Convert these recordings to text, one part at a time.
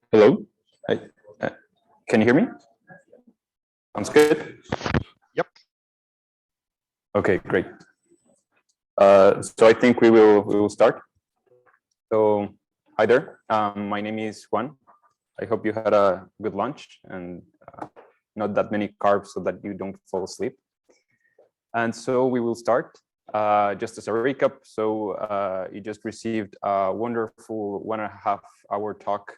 Hello. Hi. Uh, can you hear me? Sounds good. Yep. Okay, great. So I think we will start. So hi there. My name is Juan. I hope you had a good lunch and not that many carbs so that you don't fall asleep. And so we will start. Just as a recap, so you just received a wonderful 1.5 hour talk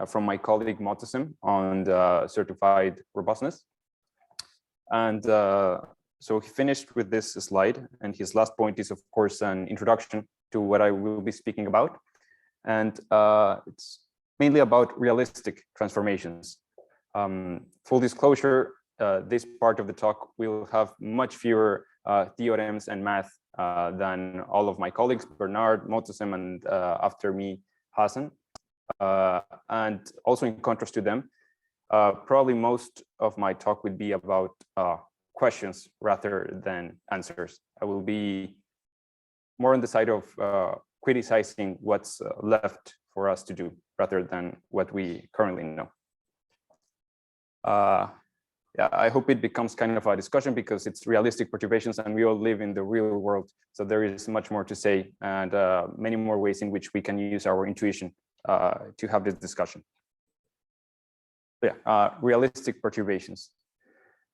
from my colleague Motasem on the certified robustness. And so he finished with this slide, and his last point is, of course, an introduction to what I will be speaking about. And it's mainly about realistic transformations. Full disclosure, this part of the talk will have much fewer theorems and math than all of my colleagues, Bernard, Motasem, and after me, Hassan. And also in contrast to them, probably most of my talk will be about questions rather than answers. I will be more on the side of criticizing what's left for us to do rather than what we currently know. Yeah, I hope it becomes kind of a discussion because it's realistic perturbations and we all live in the real world. So there is much more to say and many more ways in which we can use our intuition to have this discussion. Yeah, realistic perturbations.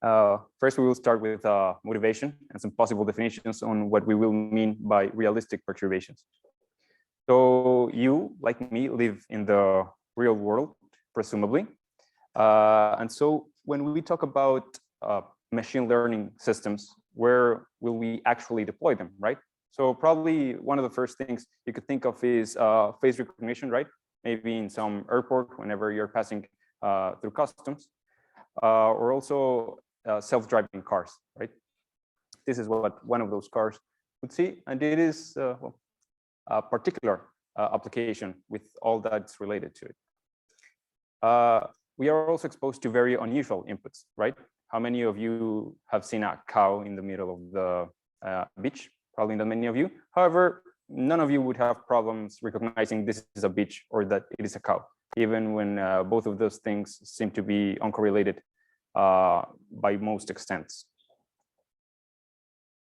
First, we will start with motivation and some possible definitions on what we will mean by realistic perturbations. So you, like me, live in the real world, presumably. And so when we talk about machine learning systems, where will we actually deploy them, right? So probably one of the first things you could think of is face recognition, right? Maybe in some airport, whenever you're passing through customs, or also self-driving cars, right? This is what one of those cars would see, and it is a particular application with all that's related to it. We are also exposed to very unusual inputs, right? How many of you have seen a cow in the middle of the beach? Probably not many of you. However, none of you would have problems recognizing this is a beach or that it is a cow, even when both of those things seem to be uncorrelated by most extents.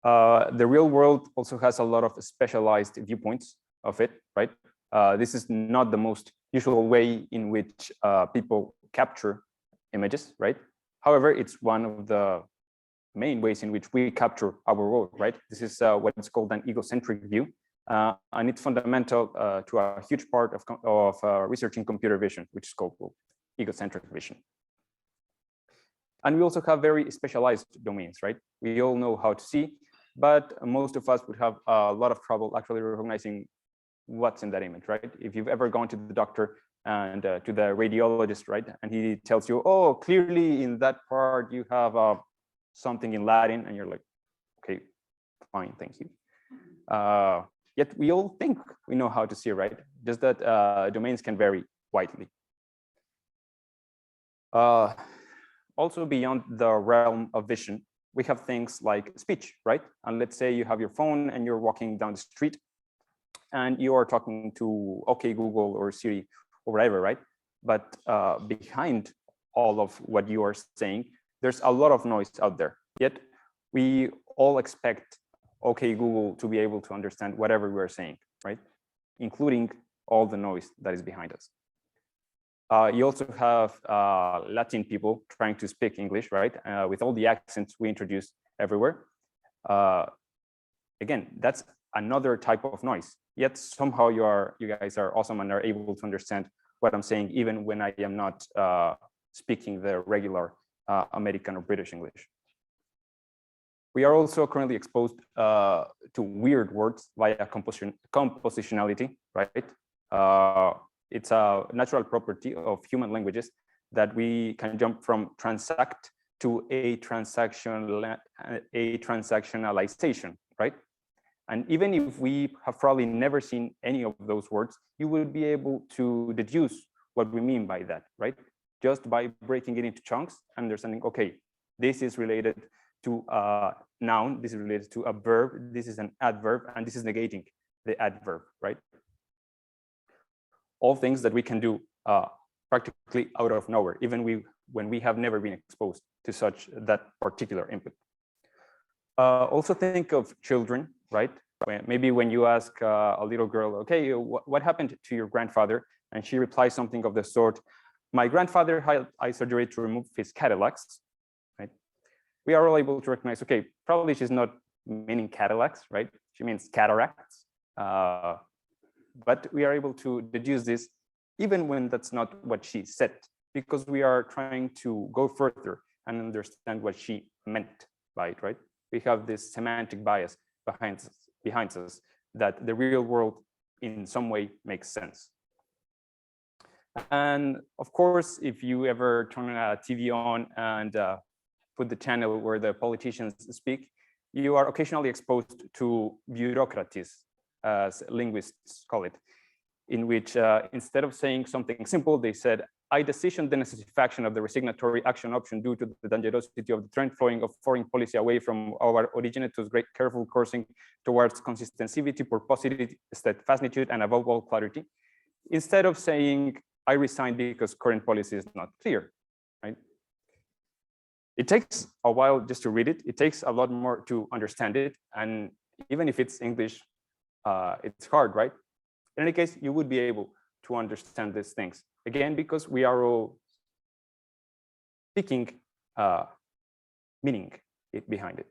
The real world also has a lot of specialized viewpoints of it, right? This is not the most usual way in which people capture images, right? However, it's one of the main ways in which we capture our world, right? This is what is called an egocentric view. And it's fundamental to a huge part of research in computer vision, which is called egocentric vision. And we also have very specialized domains, right? We all know how to see, but most of us would have a lot of trouble actually recognizing what's in that image, right? If you've ever gone to the doctor and to the radiologist, right? And he tells you, oh, clearly in that part you have something in Latin, and you're like, okay, fine, thank you. Yet we all think we know how to see, right? Just that domains can vary widely. Also beyond the realm of vision, we have things like speech, right? And let's say you have your phone and you're walking down the street and you are talking to OK Google or Siri or whatever, right? But behind all of what you are saying, there's a lot of noise out there. Yet we all expect OK Google to be able to understand whatever we're saying, right? Including all the noise that is behind us. You also have Latin people trying to speak English, right? With all the accents we introduce everywhere. Again, that's another type of noise. Yet somehow you guys are awesome and are able to understand what I'm saying, even when I am not speaking the regular American or British English. We are also currently exposed to weird words via compositionality, right? It's a natural property of human languages that we can jump from transact to a transactionalization, right? And even if we have probably never seen any of those words, you will be able to deduce what we mean by that, right? Just by breaking it into chunks and understanding, okay, this is related to a noun, this is related to a verb, this is an adverb, and this is negating the adverb, right? All things that we can do practically out of nowhere, even when we have never been exposed to that particular input. Also think of children, right? Maybe when you ask a little girl, okay, what happened to your grandfather? And she replies something of the sort, my grandfather had eye surgery to remove his cataracts, right? We are all able to recognize, okay, probably she's not meaning cataracts, right? She means cataracts. But we are able to deduce this even when that's not what she said, because we are trying to go further and understand what she meant by it, right? We have this semantic bias behind us that the real world in some way makes sense. And of course, if you ever turn a TV on and put the channel where the politicians speak, you are occasionally exposed to bureaucracies, as linguists call it, in which instead of saying something simple, they said, I decision the necessification of the resignatory action option due to the dangerosity of the trend flowing of foreign policy away from our originator's great careful coursing towards consistency, purposity, steadfastness, and above all clarity. Instead of saying, I resign because current policy is not clear, right? It takes a while just to read it. It takes a lot more to understand it. And even if it's English, it's hard, right? In any case, you would be able to understand these things. Again, because we are all speaking meaning behind it.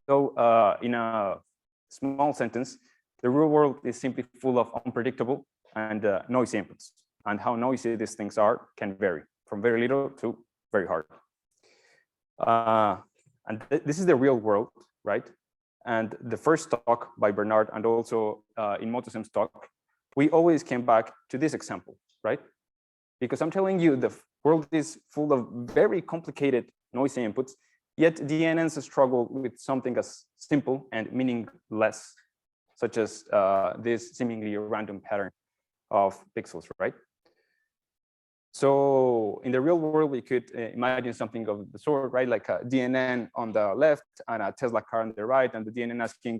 So in a small sentence, the real world is simply full of unpredictable and noisy inputs. And how noisy these things are can vary from very little to very hard. And this is the real world, right? And the first talk by Bernard and also in Motosem's talk, we always came back to this example, right? Because I'm telling you, the world is full of very complicated noisy inputs, yet DNNs struggle with something as simple and meaningless, such as this seemingly random pattern of pixels, right? So in the real world, we could imagine something of the sort, right? Like a DNN on the left and a Tesla car on the right, and the DNN asking,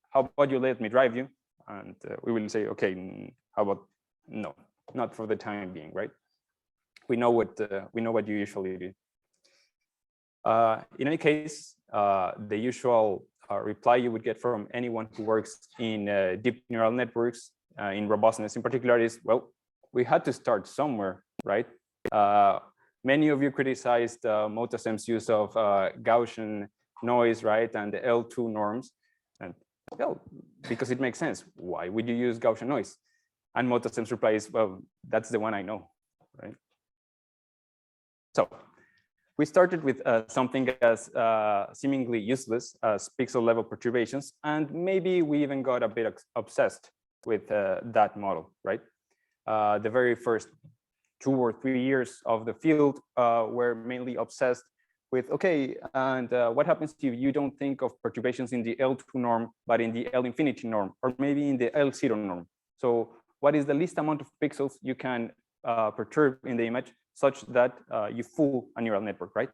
how about you let me drive you? And we will say, okay, how about no, not for the time being, right? We know what you usually do. In any case, the usual reply you would get from anyone who works in deep neural networks, in robustness in particular, is, well, we had to start somewhere, right? Many of you criticized Motosem's use of Gaussian noise, right, and the L2 norms, and well, because it makes sense. Why would you use Gaussian noise? And Motosem's reply is, well, that's the one I know, right? So we started with something as seemingly useless as pixel level perturbations, and maybe we even got a bit obsessed with that model, right? The very first 2 or 3 years of the field were mainly obsessed with, okay, and what happens if you don't think of perturbations in the L2 norm, but in the L infinity norm, or maybe in the L0 norm? So what is the least amount of pixels you can perturb in the image such that you fool a neural network, right?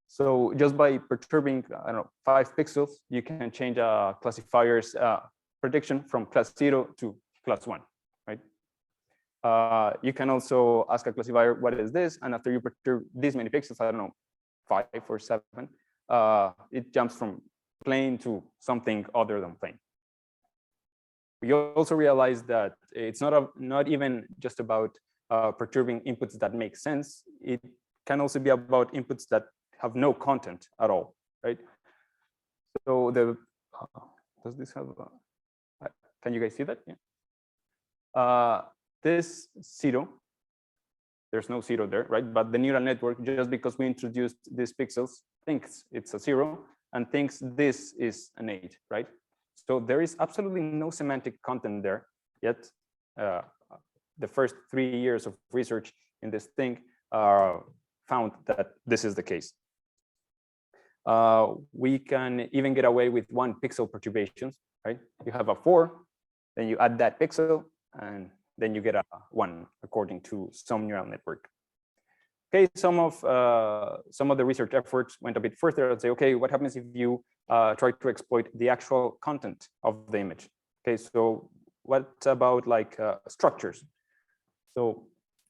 So just by perturbing, I don't know, 5 pixels, you can change a classifier's prediction from class 0 to class 1, right? You can also ask a classifier, what is this? And after you perturb this many pixels, I don't know, 5 or 7, it jumps from plain to something other than plain. We also realized that it's not even just about perturbing inputs that make sense. It can also be about inputs that have no content at all, right? So does this have, can you guys see that? Yeah. This 0, there's no 0 there, right? But the neural network, just because we introduced these pixels, thinks it's a 0 and thinks this is an 8, right? So there is absolutely no semantic content there, yet the first 3 years of research in this thing found that this is the case. We can even get away with 1 pixel perturbations, right? You have a 4, then you add that pixel, and then you get a 1 according to some neural network. Okay, some of the research efforts went a bit further and say, okay, what happens if you try to exploit the actual content of the image? Okay, so what about like structures? So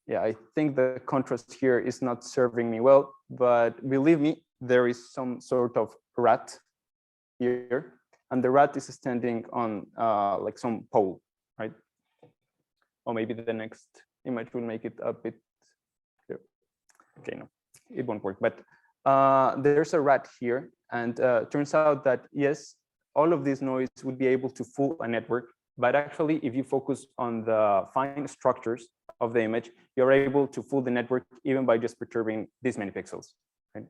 yeah, I think the contrast here is not serving me well, but believe me, there is some sort of rat here, and the rat is standing on like some pole, right? Or maybe the next image will make it a bit clear. Okay, no, it won't work, but there's a rat here, and turns out that yes, all of this noise would be able to fool a network, but actually if you focus on the fine structures of the image, you're able to fool the network even by just perturbing this many pixels, right?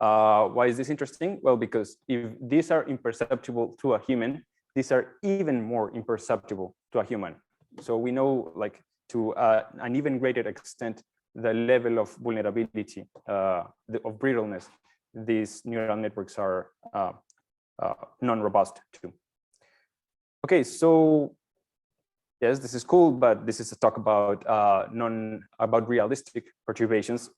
Why is this interesting? Well, because if these are imperceptible to a human, these are even more imperceptible to a human. So we know, like, to an even greater extent, the level of vulnerability, of brittleness, these neural networks are non-robust to. Okay, so yes, this is cool, but this is a talk about about realistic perturbations.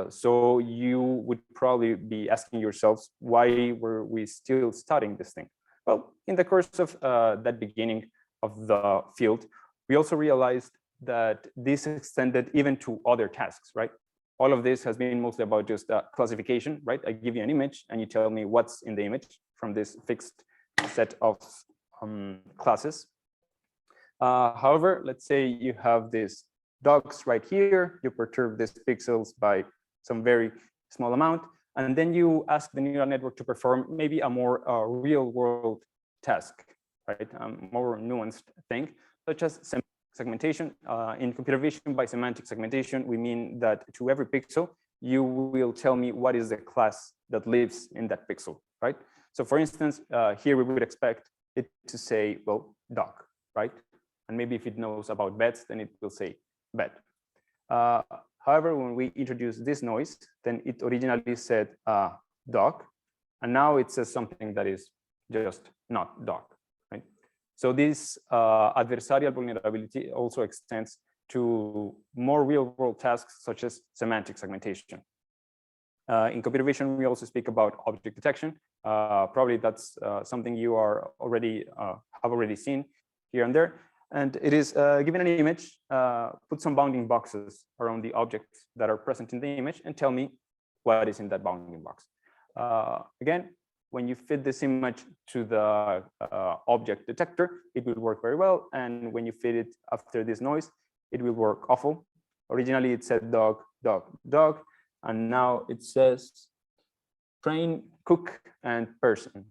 So you would probably be asking yourselves, why were we still studying this thing? Well, in the course of that beginning of the field, we also realized that this extended even to other tasks, right? All of this has been mostly about just classification, right? I give you an image and you tell me what's in the image from this fixed set of classes. However, let's say you have these dogs right here, you perturb these pixels by some very small amount, and then you ask the neural network to perform maybe a more real world task, right? A more nuanced thing, such as segmentation. In computer vision, by semantic segmentation, we mean that to every pixel, you will tell me what is the class that lives in that pixel, right? So for instance, here we would expect it to say, well, dog, right? And maybe if it knows about beds, then it will say bed. However, when we introduce this noise, then it originally said dog, and now it says something that is just not dog, right? So this adversarial vulnerability also extends to more real-world tasks such as semantic segmentation. In computer vision, we also speak about object detection. Probably that's something you are already have already seen here and there. And it is given an image, put some bounding boxes around the objects that are present in the image and tell me what is in that bounding box. Again, when you fit this image to the object detector, it will work very well. And when you fit it after this noise, it will work awful. Originally, it said dog, dog, dog. And now it says train, cook, and person.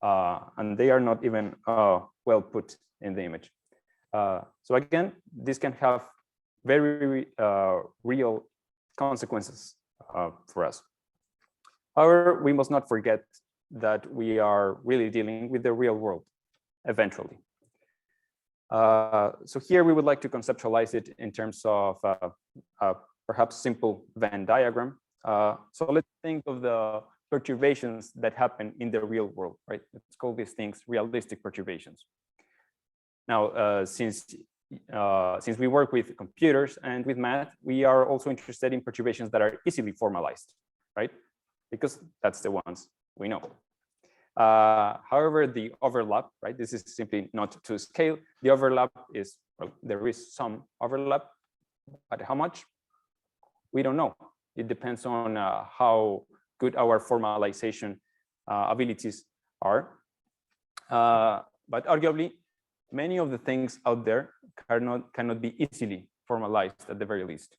And they are not even well put in the image. So again, this can have very real consequences for us. However, we must not forget that we are really dealing with the real world eventually. So here we would like to conceptualize it in terms of perhaps simple Venn diagram. So let's think of the perturbations that happen in the real world, right? Let's call these things realistic perturbations. Now, since we work with computers and with math, we are also interested in perturbations that are easily formalized, right? Because that's the ones we know. However, the overlap, right? This is simply not to scale. The overlap is, well, there is some overlap, but how much? We don't know. It depends on how good our formalization abilities are. But arguably, many of the things out there cannot be easily formalized at the very least.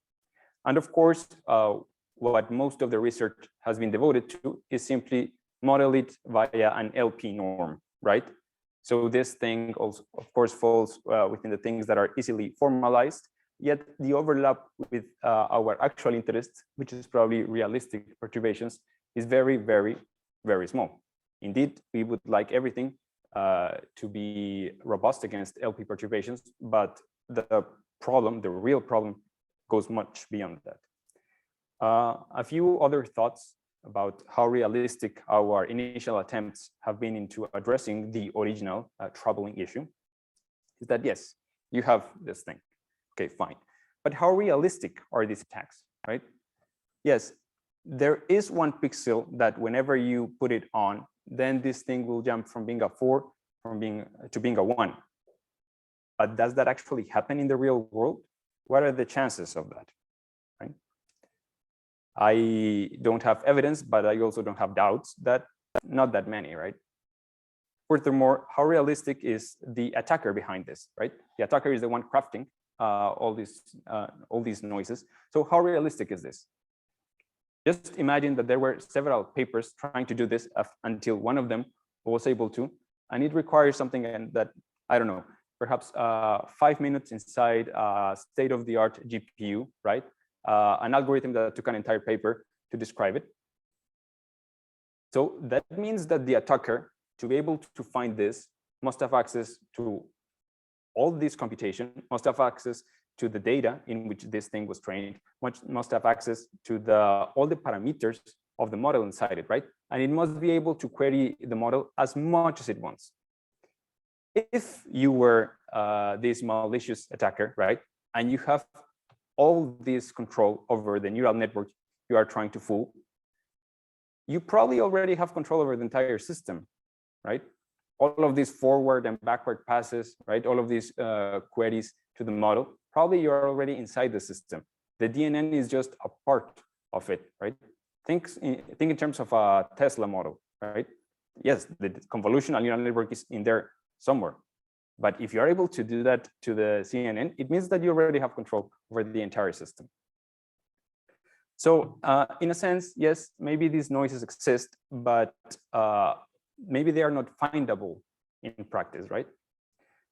And of course, what most of the research has been devoted to is simply model it via an LP norm, right? So this thing also, of course, falls within the things that are easily formalized, yet the overlap with our actual interest, which is probably realistic perturbations, is very, very, very small. Indeed, we would like everything to be robust against LP perturbations, but the problem, the real problem, goes much beyond that. A few other thoughts about how realistic our initial attempts have been into addressing the original troubling issue is that, yes, you have this thing. Okay, fine. But how realistic are these attacks, right? Yes, there is one pixel that whenever you put it on, then this thing will jump from being a 4 to being a 1. But does that actually happen in the real world? What are the chances of that? Right? I don't have evidence, but I also don't have doubts that not that many, right? Furthermore, how realistic is the attacker behind this, right? The attacker is the one crafting all these noises. So how realistic is this? Just imagine that there were several papers trying to do this until one of them was able to, and it requires something that, I don't know, perhaps 5 minutes inside a state-of-the-art GPU, right? An algorithm that took an entire paper to describe it. So that means that the attacker, to be able to find this, must have access to all this computation, must have access to the data in which this thing was trained, must have access to all the parameters of the model inside it, right? And it must be able to query the model as much as it wants. If you were this malicious attacker, right, and you have all this control over the neural network you are trying to fool, you probably already have control over the entire system, right? All of these forward and backward passes, right? All of these queries to the model, probably you're already inside the system. The DNN is just a part of it, right? Think in terms of a Tesla model, right? Yes, the convolutional neural network is in there somewhere. But if you're able to do that to the CNN, it means that you already have control over the entire system. So in a sense, yes, maybe these noises exist, but maybe they are not findable in practice, right?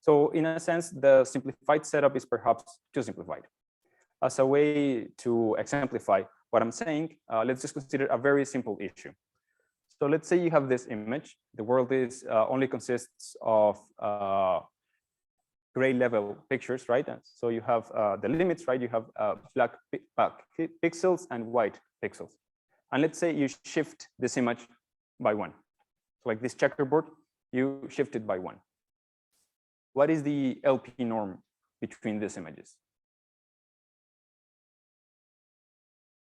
So in a sense, the simplified setup is perhaps too simplified. As a way to exemplify what I'm saying, let's just consider a very simple issue. So let's say you have this image. The world is only consists of gray level pictures, right? And so you have the limits, right? You have black pixels and white pixels. And let's say you shift this image by 1. So like this checkerboard, you shift it by 1. What is the LP norm between these images?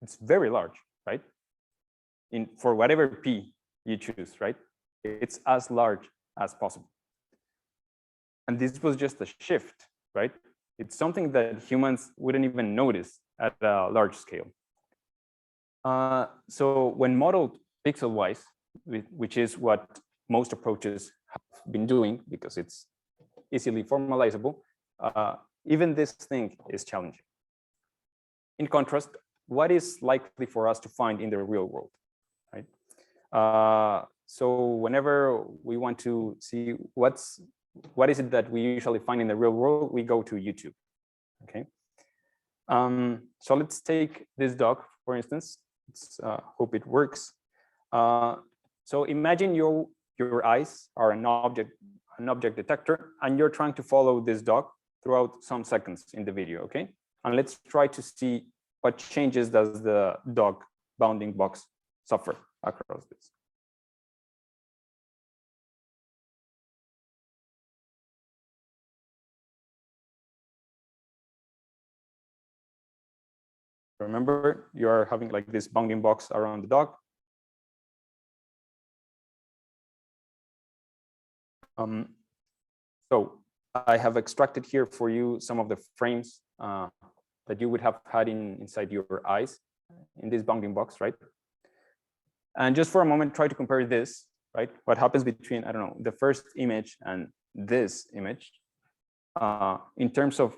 It's very large, right? For whatever P you choose, right? It's as large as possible. And this was just a shift, right? It's something that humans wouldn't even notice at a large scale. So when modeled pixel-wise, which is what most approaches have been doing because it's easily formalizable, even this thing is challenging. In contrast, what is likely for us to find in the real world, right? So whenever we want to see what is it that we usually find in the real world, we go to YouTube, okay? So let's take this dog, for instance. Let's hope it works. So imagine your eyes are an object detector, and you're trying to follow this dog throughout some seconds in the video, okay? And let's try to see what changes does the dog bounding box suffer across this. Remember, you're having like this bounding box around the dog. So I have extracted here for you some of the frames that you would have had inside your eyes in this bounding box, right? And just for a moment, try to compare this, right? What happens between, I don't know, the first image and this image in terms of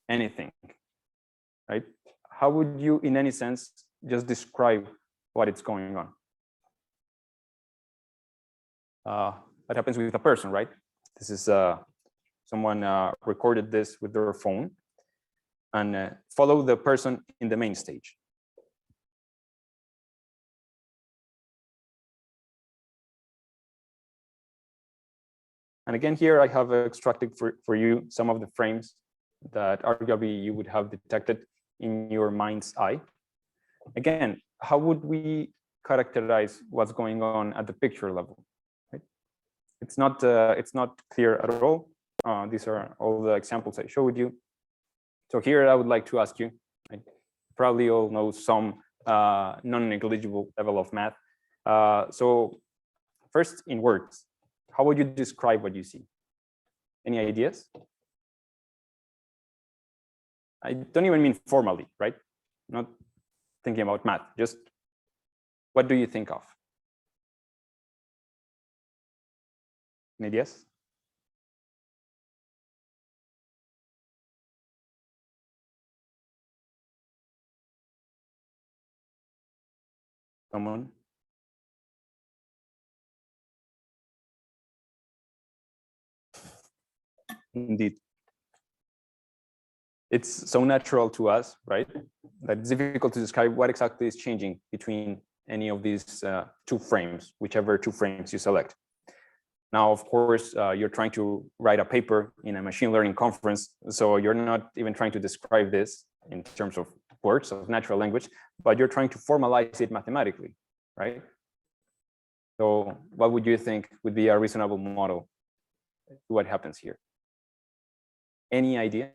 anything, right? How would you, in any sense, just describe what is going on? What happens with a person, right? This is someone recorded this with their phone and follow the person in the main stage. And again, here I have extracted for you some of the frames that arguably you would have detected in your mind's eye. Again, how would we characterize what's going on at the picture level? Right? It's not clear at all. These are all the examples I showed you. So here I would like to ask you, right? Probably all know some non-negligible level of math. So first, in words, how would you describe what you see? Any ideas? I don't even mean formally, right? Not thinking about math, just what do you think of? Any ideas? Someone? Indeed. It's so natural to us, right? That it's difficult to describe what exactly is changing between any of these two frames, whichever two frames you select. Now, of course, you're trying to write a paper in a machine learning conference, so you're not even trying to describe this in terms of words of natural language, but you're trying to formalize it mathematically, right? So what would you think would be a reasonable model to what happens here? Any idea?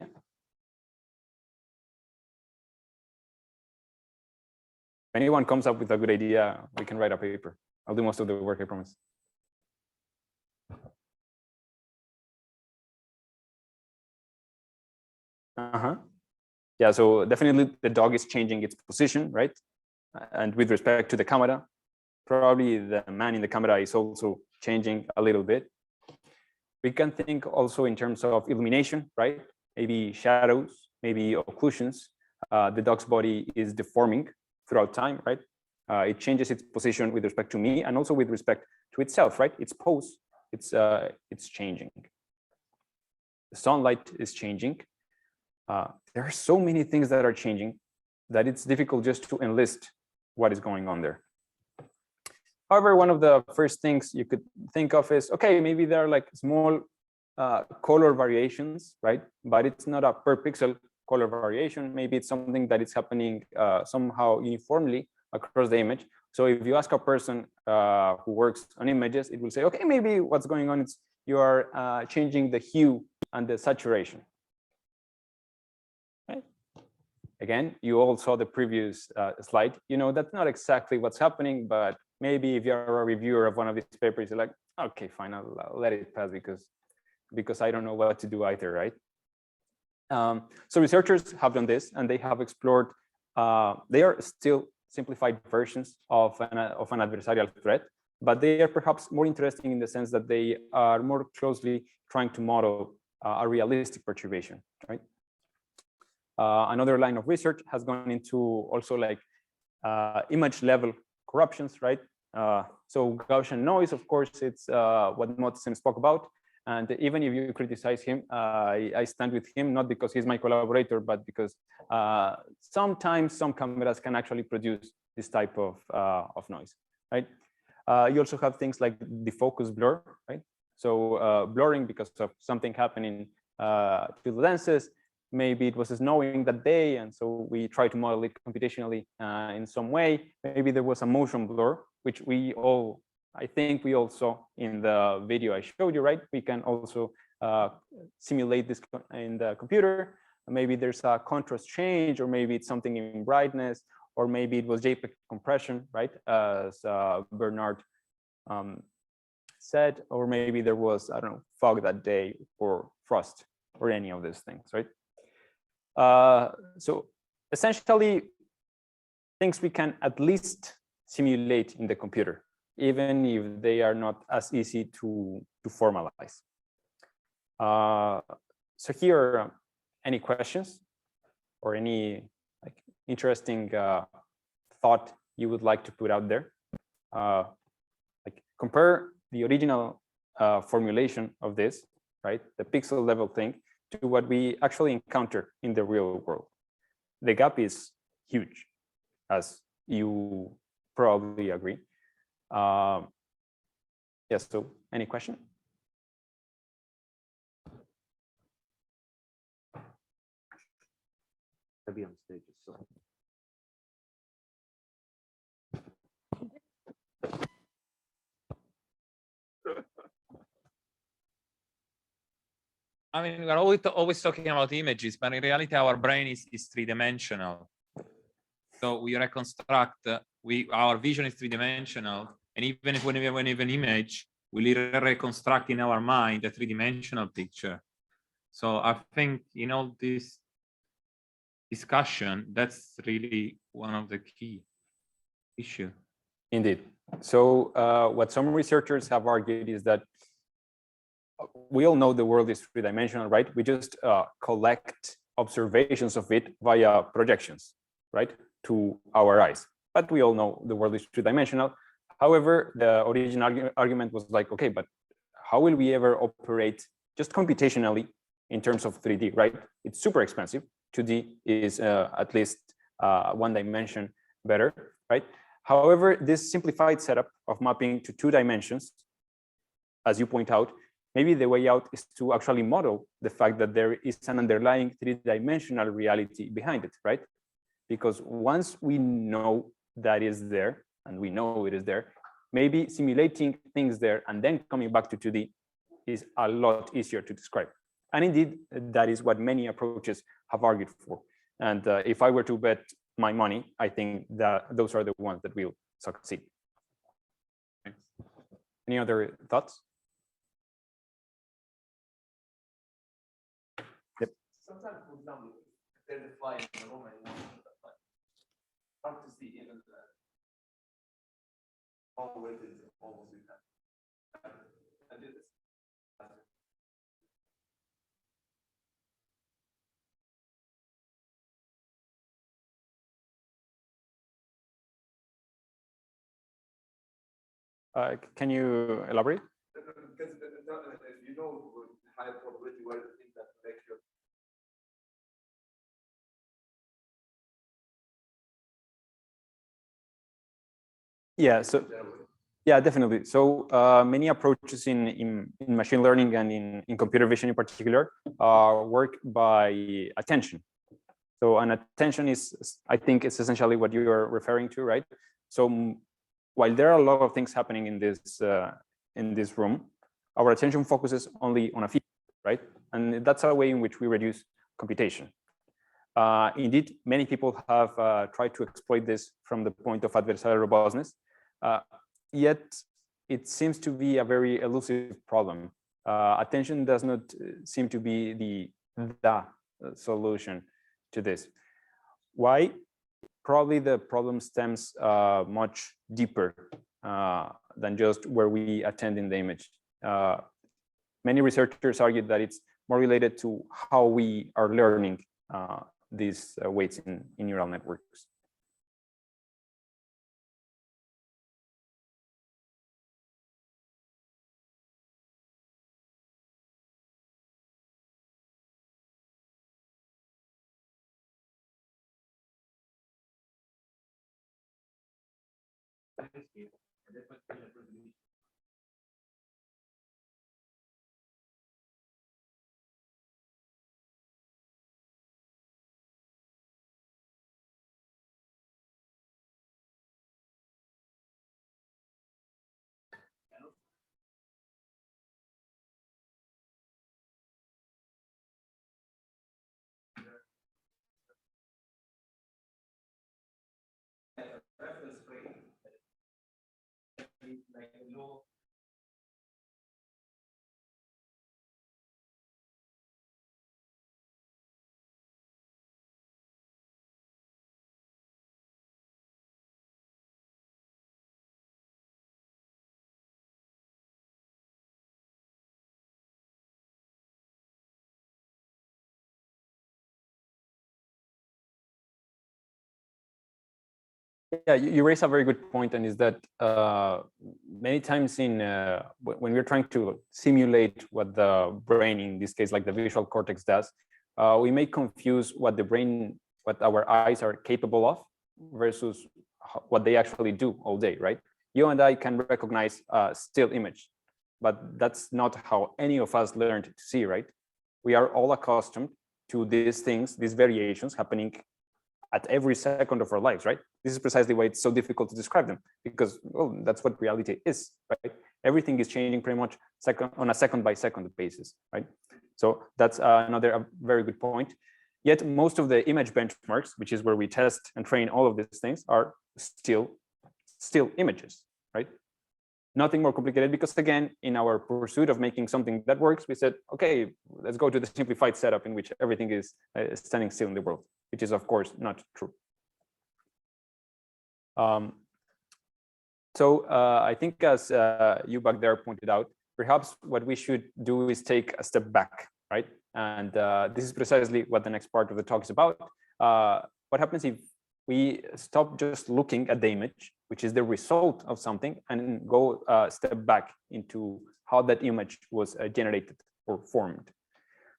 If anyone comes up with a good idea, we can write a paper. I'll do most of the work, I promise. Yeah, so definitely the dog is changing its position, right? And with respect to the camera, probably the man in the camera is also changing a little bit. We can think also in terms of illumination, right? Maybe shadows, maybe occlusions. The dog's body is deforming throughout time, right? It changes its position with respect to me and also with respect to itself, right? Its pose, it's changing. The sunlight is changing. There are so many things that are changing that it's difficult just to enlist what is going on there. However, one of the first things you could think of is, okay, maybe there are like small color variations, right? But it's not a per pixel color variation. Maybe it's something that is happening somehow uniformly across the image. So if you ask a person who works on images, it will say, okay, maybe what's going on is you are changing the hue and the saturation. Right? Again, you all saw the previous slide. You know, that's not exactly what's happening, but maybe if you're a reviewer of one of these papers, you're like, okay, fine, I'll let it pass because I don't know what to do either, right? So researchers have done this, and they have explored. They are still simplified versions of an adversarial threat, but they are perhaps more interesting in the sense that they are more closely trying to model a realistic perturbation, right? Another line of research has gone into also like image level corruptions, right? So Gaussian noise, of course, it's what Motsen spoke about. And even if you criticize him, I stand with him, not because he's my collaborator, but because sometimes some cameras can actually produce this type of noise, right? You also have things like defocus blur, right? So blurring because of something happening to the lenses. Maybe it was snowing that day, and so we try to model it computationally in some way. Maybe there was a motion blur, which I think we all saw in the video I showed you, right? We can also simulate this in the computer. Maybe there's a contrast change, or maybe it's something in brightness, or maybe it was JPEG compression, right? As Bernard said, or maybe there was, I don't know, fog that day or frost or any of these things, right? So essentially, things we can at least simulate in the computer, even if they are not as easy to formalize. So here, any questions or any like interesting thought you would like to put out there? Like compare the original formulation of this, right? The pixel level thing, to what we actually encounter in the real world. The gap is huge, as you probably agree. Yes, so any question? I'll be on stage. So. I mean, we're always talking about images, but in reality, our brain is three-dimensional. So we reconstruct, our vision is three-dimensional, and even if we have an image, we reconstruct in our mind a three-dimensional picture. So I think in all this, discussion, that's really one of the key issue. Indeed. So what some researchers have argued is that we all know the world is three-dimensional, right? We just collect observations of it via projections, right, to our eyes. But we all know the world is three-dimensional. However, the original argument was like, okay, but how will we ever operate just computationally in terms of 3D, right? It's super expensive. 2D is at least one dimension better, right? However, this simplified setup of mapping to 2 dimensions, as you point out, maybe the way out is to actually model the fact that there is an underlying 3-dimensional reality behind it, right? Because once we know that is there, and we know it is there, maybe simulating things there and then coming back to 2D is a lot easier to describe. And indeed, that is what many approaches have argued for. And if I were to bet my money, I think that those are the ones that will succeed. Thanks. Any other thoughts? Yep. Sometimes, for example, if there's a fly in the room and you want to shoot that fly, hard to see even all the way to almost in that. I did this. Can you elaborate? Because if you know high probability where the things that make you. Yeah, so yeah, definitely. So many approaches in machine learning and in computer vision in particular work by attention. So an attention is, I think, it's essentially what you are referring to, right? So while there are a lot of things happening in this room, our attention focuses only on a few, right? And that's a way in which we reduce computation. Indeed, many people have tried to exploit this from the point of adversarial robustness, yet it seems to be a very elusive problem. Attention does not seem to be the solution to this. Why? Probably the problem stems much deeper than just where we attend in the image. Many researchers argue that it's more related to how we are learning these weights in neural networks. Yeah, you raise a very good point, and is that many times when we're trying to simulate what the brain, in this case, like the visual cortex does, we may confuse what our eyes are capable of versus what they actually do all day, right? You and I can recognize a still image, but that's not how any of us learned to see, right? We are all accustomed to these things, these variations happening at every second of our lives, right? This is precisely why it's so difficult to describe them, because, well, that's what reality is, right? Everything is changing pretty much on a second-by-second basis, right? So that's another very good point. Yet most of the image benchmarks, which is where we test and train all of these things, are still images, right? Nothing more complicated, because again, in our pursuit of making something that works, we said, okay, let's go to the simplified setup in which everything is standing still in the world, which is of course not true. So I think, as you back there pointed out, perhaps what we should do is take a step back, right? And this is precisely what the next part of the talk is about. What happens if we stop just looking at the image, which is the result of something, and go a step back into how that image was generated or formed,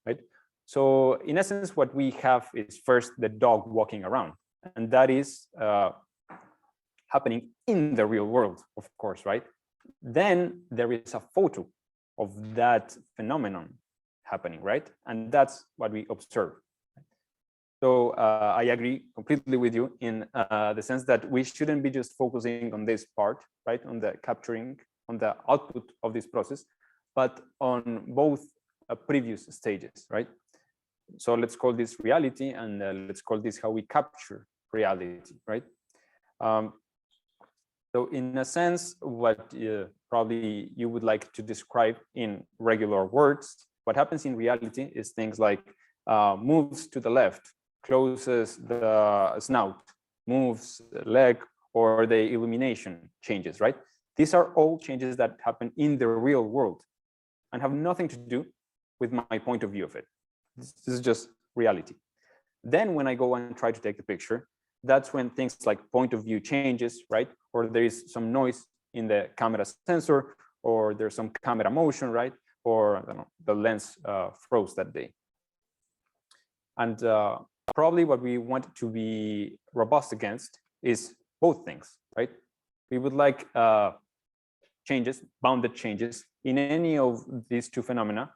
right? So in essence, what we have is first the dog walking around, and that is happening in the real world, of course, right? Then there is a photo of that phenomenon happening, right? And that's what we observe. So I agree completely with you in the sense that we shouldn't be just focusing on this part, right? On the capturing, on the output of this process, but on both previous stages, right? So let's call this reality, and let's call this how we capture reality, right? So in a sense, what probably you would like to describe in regular words, what happens in reality is things like moves to the left, closes the snout, moves the leg, or the illumination changes, right? These are all changes that happen in the real world and have nothing to do with my point of view of it. This is just reality. Then when I go and try to take the picture, that's when things like point of view changes, right? Or there is some noise in the camera sensor, or there's some camera motion, right? Or I don't know, the lens froze that day. And probably what we want to be robust against is both things, right? We would like changes, bounded changes in any of these two phenomena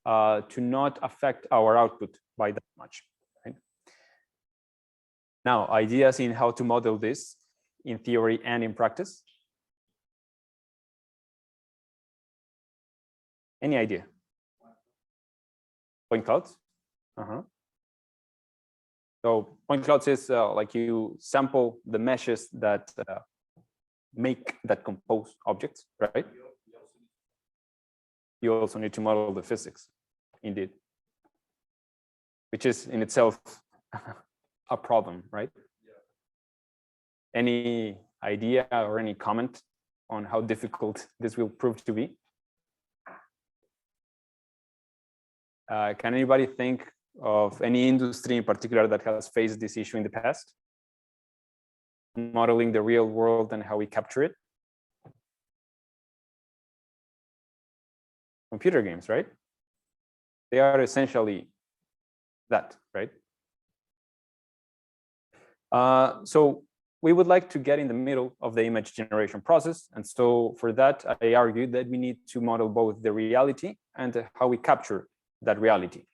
to not affect our output by that much, right? Now, ideas in how to model this in theory and in practice? Any idea? Point clouds? So point clouds is like you sample the meshes that that compose objects, right? You also need to model the physics, indeed, which is in itself a problem, right? Any idea or any comment on how difficult this will prove to be? Can anybody think of any industry in particular that has faced this issue in the past? Modeling the real world and how we capture it? Computer games, right? They are essentially that, right? So we would like to get in the middle of the image generation process. And so for that, I argue that we need to model both the reality and how we capture that reality.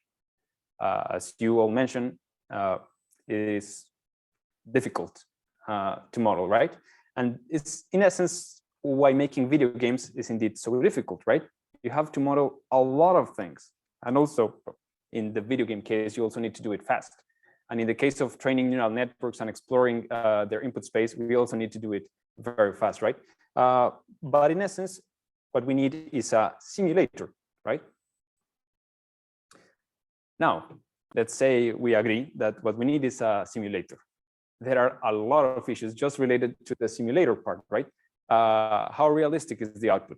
As you all mentioned, it is difficult to model, right? And it's in essence why making video games is indeed so difficult, right? You have to model a lot of things. And also in the video game case, you also need to do it fast. And in the case of training neural networks and exploring their input space, we also need to do it very fast, right? But in essence, what we need is a simulator, right? Now, let's say we agree that what we need is a simulator. There are a lot of issues just related to the simulator part, right? How realistic is the output?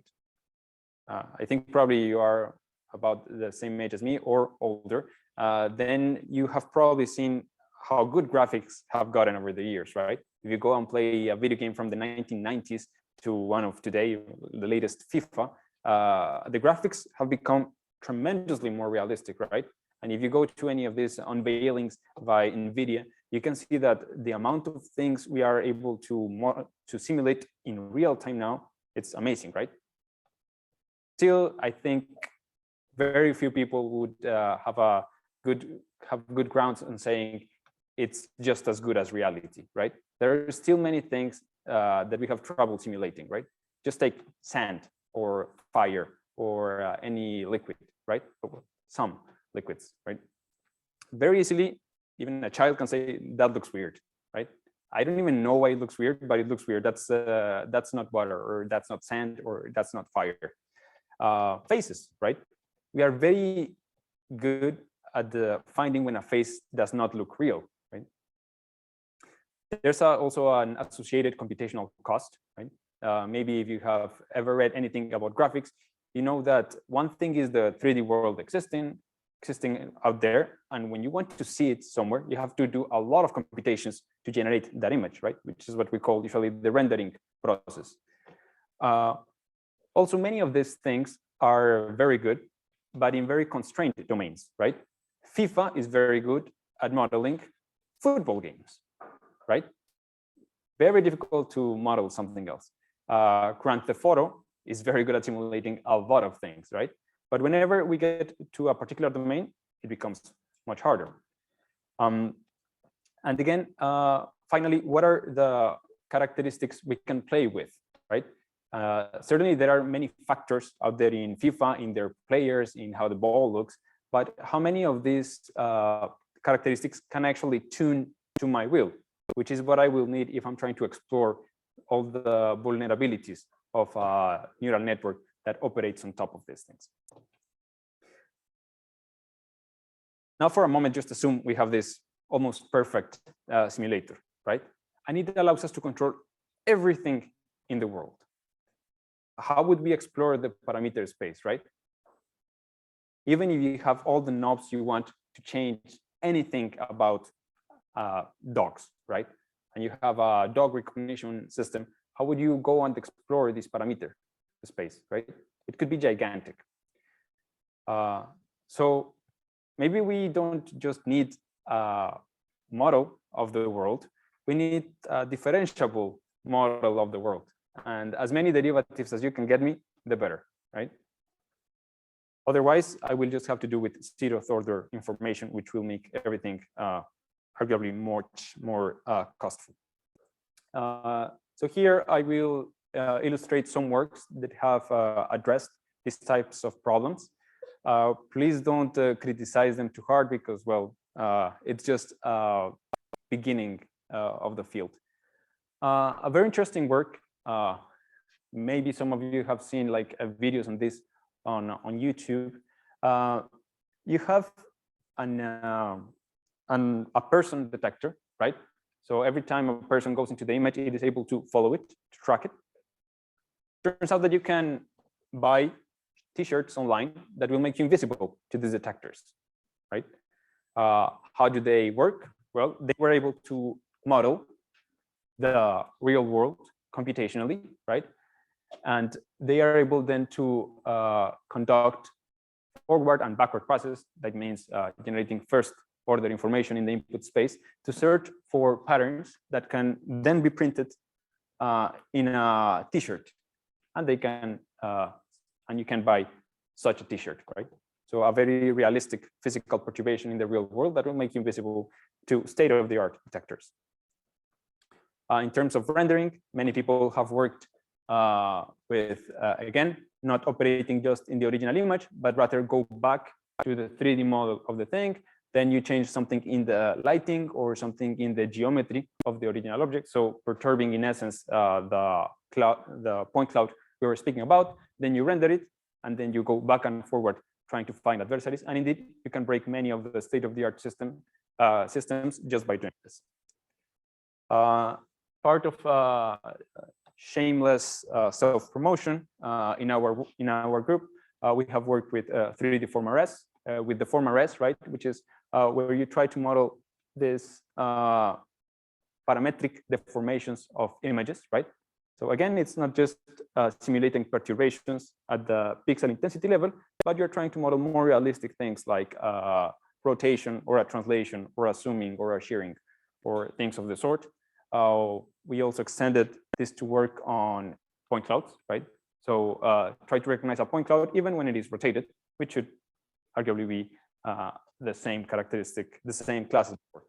I think probably you are about the same age as me or older. Then you have probably seen how good graphics have gotten over the years, right? If you go and play a video game from the 1990s to one of today, the latest FIFA, the graphics have become tremendously more realistic, right? And if you go to any of these unveilings by NVIDIA, you can see that the amount of things we are able to simulate in real time now, it's amazing, right? Still, I think very few people would have good grounds on saying it's just as good as reality, right? There are still many things that we have trouble simulating, right? Just take sand or fire or any liquid, right? Some liquids, right? Very easily, even a child can say that looks weird, right? I don't even know why it looks weird, but it looks weird. That's not water, or that's not sand, or that's not fire. Faces, right? We are very good at finding when a face does not look real, right? There's also an associated computational cost, right? Maybe if you have ever read anything about graphics, you know that one thing is the 3D world existing out there, and when you want to see it somewhere, you have to do a lot of computations to generate that image, right? Which is what we call usually the rendering process. Also, many of these things are very good, but in very constrained domains, right? FIFA is very good at modeling football games, right? Very difficult to model something else. Grand Theft Auto is very good at simulating a lot of things, right? But whenever we get to a particular domain, it becomes much harder. And again, finally, what are the characteristics we can play with, right? Certainly, there are many factors out there in FIFA, in their players, in how the ball looks, but how many of these characteristics can actually tune to my will, which is what I will need if I'm trying to explore all the vulnerabilities of a neural network that operates on top of these things. Now, for a moment, just assume we have this almost perfect simulator, right? And it allows us to control everything in the world. How would we explore the parameter space, right? Even if you have all the knobs you want to change anything about dogs, right? And you have a dog recognition system, how would you go and explore this parameter space, right? It could be gigantic. So maybe we don't just need a model of the world, we need a differentiable model of the world. And as many derivatives as you can get me, the better, right? Otherwise, I will just have to do with zeroth order information, which will make everything arguably much more costly. So here I will illustrate some works that have addressed these types of problems. Please don't criticize them too hard because, well, it's just beginning of the field. A very interesting work. Maybe some of you have seen like videos on this on YouTube. You have a person detector, right? So every time a person goes into the image, it is able to follow it, to track it. Turns out that you can buy T-shirts online that will make you invisible to these detectors, right? How do they work? Well, they were able to model the real world computationally, right? And they are able then to conduct forward and backward process. That means generating first order information in the input space to search for patterns that can then be printed in a T-shirt, and they can and you can buy such a T-shirt, right? So a very realistic physical perturbation in the real world that will make you invisible to state-of-the-art detectors. In terms of rendering, many people have worked with, again, not operating just in the original image, but rather go back to the 3D model of the thing. Then you change something in the lighting or something in the geometry of the original object. So perturbing, in essence, the point cloud we were speaking about. Then you render it, and then you go back and forward trying to find adversaries. And indeed, you can break many of the state-of-the-art systems just by doing this. Part of shameless self-promotion in our group, we have worked with 3D Form RS, with the Form RS, right, which is where you try to model this parametric deformations of images, right? So again, it's not just simulating perturbations at the pixel intensity level, but you're trying to model more realistic things like rotation or a translation or a zooming or a shearing or things of the sort. We also extended this to work on point clouds, right? So try to recognize a point cloud even when it is rotated, which should arguably be the same characteristic, the same class as before.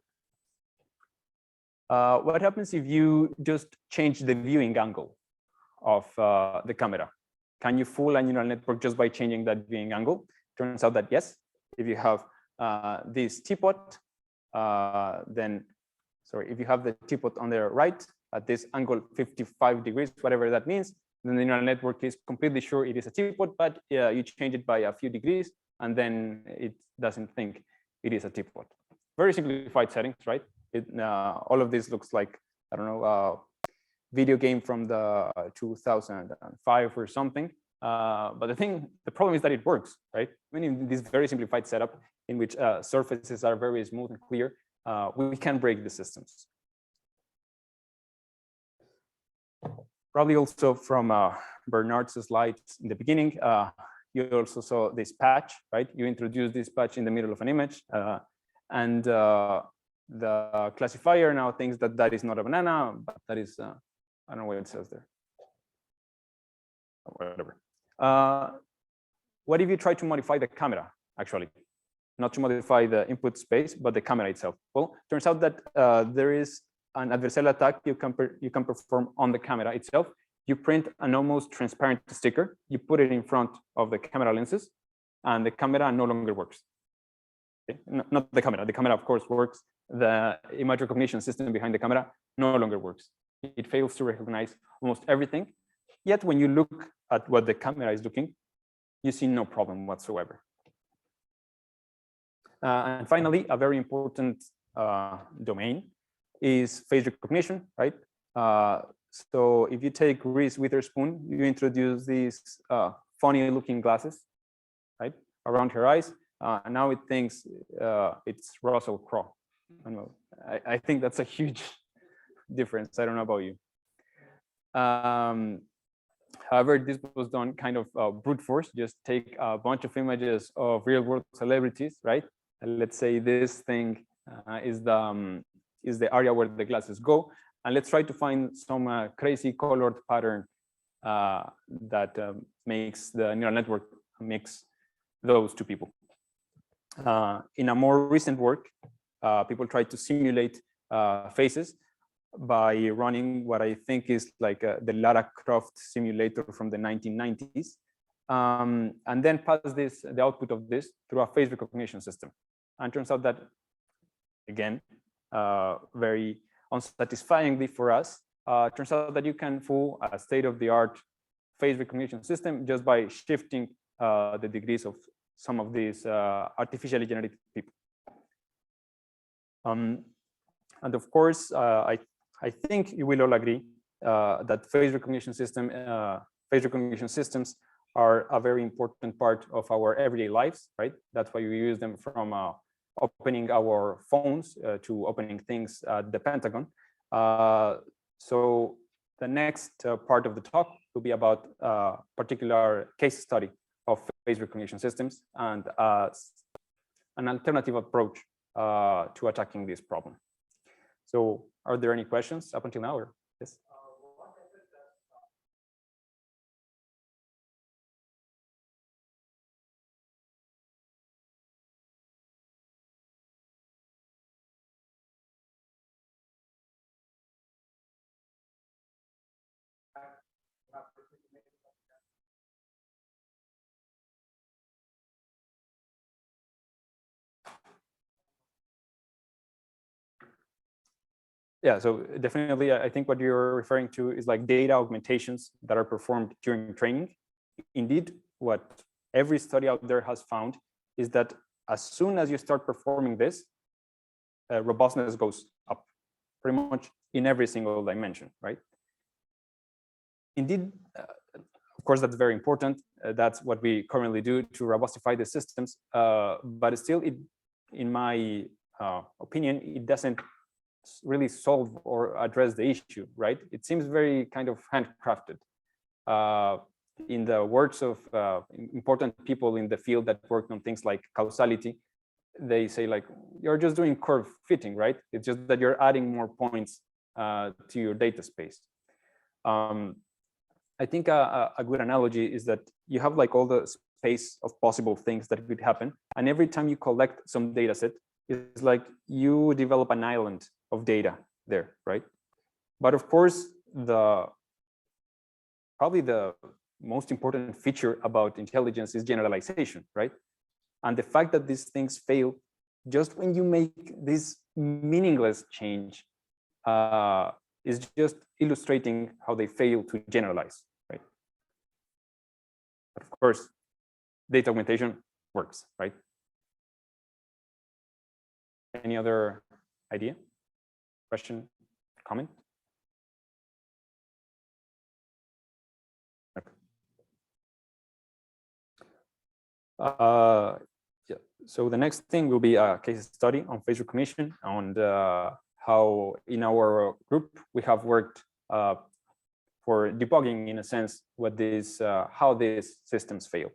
What happens if you just change the viewing angle of the camera? Can you fool a neural network just by changing that viewing angle? Turns out that yes. If you have this teapot, then sorry, if you have the teapot on the right at this angle 55 degrees, whatever that means, then the neural network is completely sure it is a teapot, but you change it by a few degrees, and then it doesn't think it is a teapot. Very simplified settings, right? All of this looks like, I don't know, video game from the 2005 or something. But the problem is that it works, right? I mean, in this very simplified setup in which surfaces are very smooth and clear, we can break the systems. Probably also from Bernard's slides in the beginning, you also saw this patch, right? You introduce this patch in the middle of an image, and the classifier now thinks that that is not a banana, but that is, I don't know what it says there. Whatever. What if you try to modify the camera, actually? Not to modify the input space, but the camera itself. Well, turns out that there is an adversarial attack you can perform on the camera itself. You print an almost transparent sticker, you put it in front of the camera lenses, and the camera no longer works. Okay? Not the camera of course works. The image recognition system behind the camera no longer works. It fails to recognize almost everything. Yet when you look at what the camera is looking, you see no problem whatsoever. And finally, a very important domain is face recognition, right? So if you take Reese Witherspoon, you introduce these funny looking glasses, right, around her eyes. And now it thinks it's Russell Crowe. I think that's a huge difference. I don't know about you. However, this was done kind of brute force. Just take a bunch of images of real world celebrities, right? And let's say this thing is the area where the glasses go. And let's try to find some crazy colored pattern that makes the neural network mix those two people. In a more recent work, people tried to simulate faces by running what I think is like the Lara Croft simulator from the 1990s, and then pass the output of this through a face recognition system. And turns out that, again, very unsatisfyingly for us, turns out that you can fool a state-of-the-art face recognition system just by shifting the degrees of some of these artificially generated people. And of course, I think you will all agree that face recognition systems are a very important part of our everyday lives, right? That's why we use them from opening our phones to opening things at the Pentagon. So the next part of the talk will be about a particular case study of face recognition systems and an alternative approach to attacking this problem. So are there any questions up until now? Or yes? Yeah, so definitely, I think what you're referring to is like data augmentations that are performed during training. Indeed, what every study out there has found is that as soon as you start performing this, robustness goes up pretty much in every single dimension, right? Indeed, of course, that's very important. That's what we currently do to robustify the systems. But still, in my opinion, it doesn't really solve or address the issue, right? It seems very kind of handcrafted. In the works of important people in the field that work on things like causality, they say like, you're just doing curve fitting, right? It's just that you're adding more points to your data space. I think a good analogy is that you have like all the space of possible things that could happen. And every time you collect some data set, it's like you develop an island of data there, right? But of course, probably the most important feature about intelligence is generalization, right? And the fact that these things fail just when you make this meaningless change is just illustrating how they fail to generalize, right? But of course, data augmentation works, right? Any other idea, question, comment? Okay. Yeah. So the next thing will be a case study on face recognition, and how in our group we have worked for debugging, in a sense, what this how these systems fail.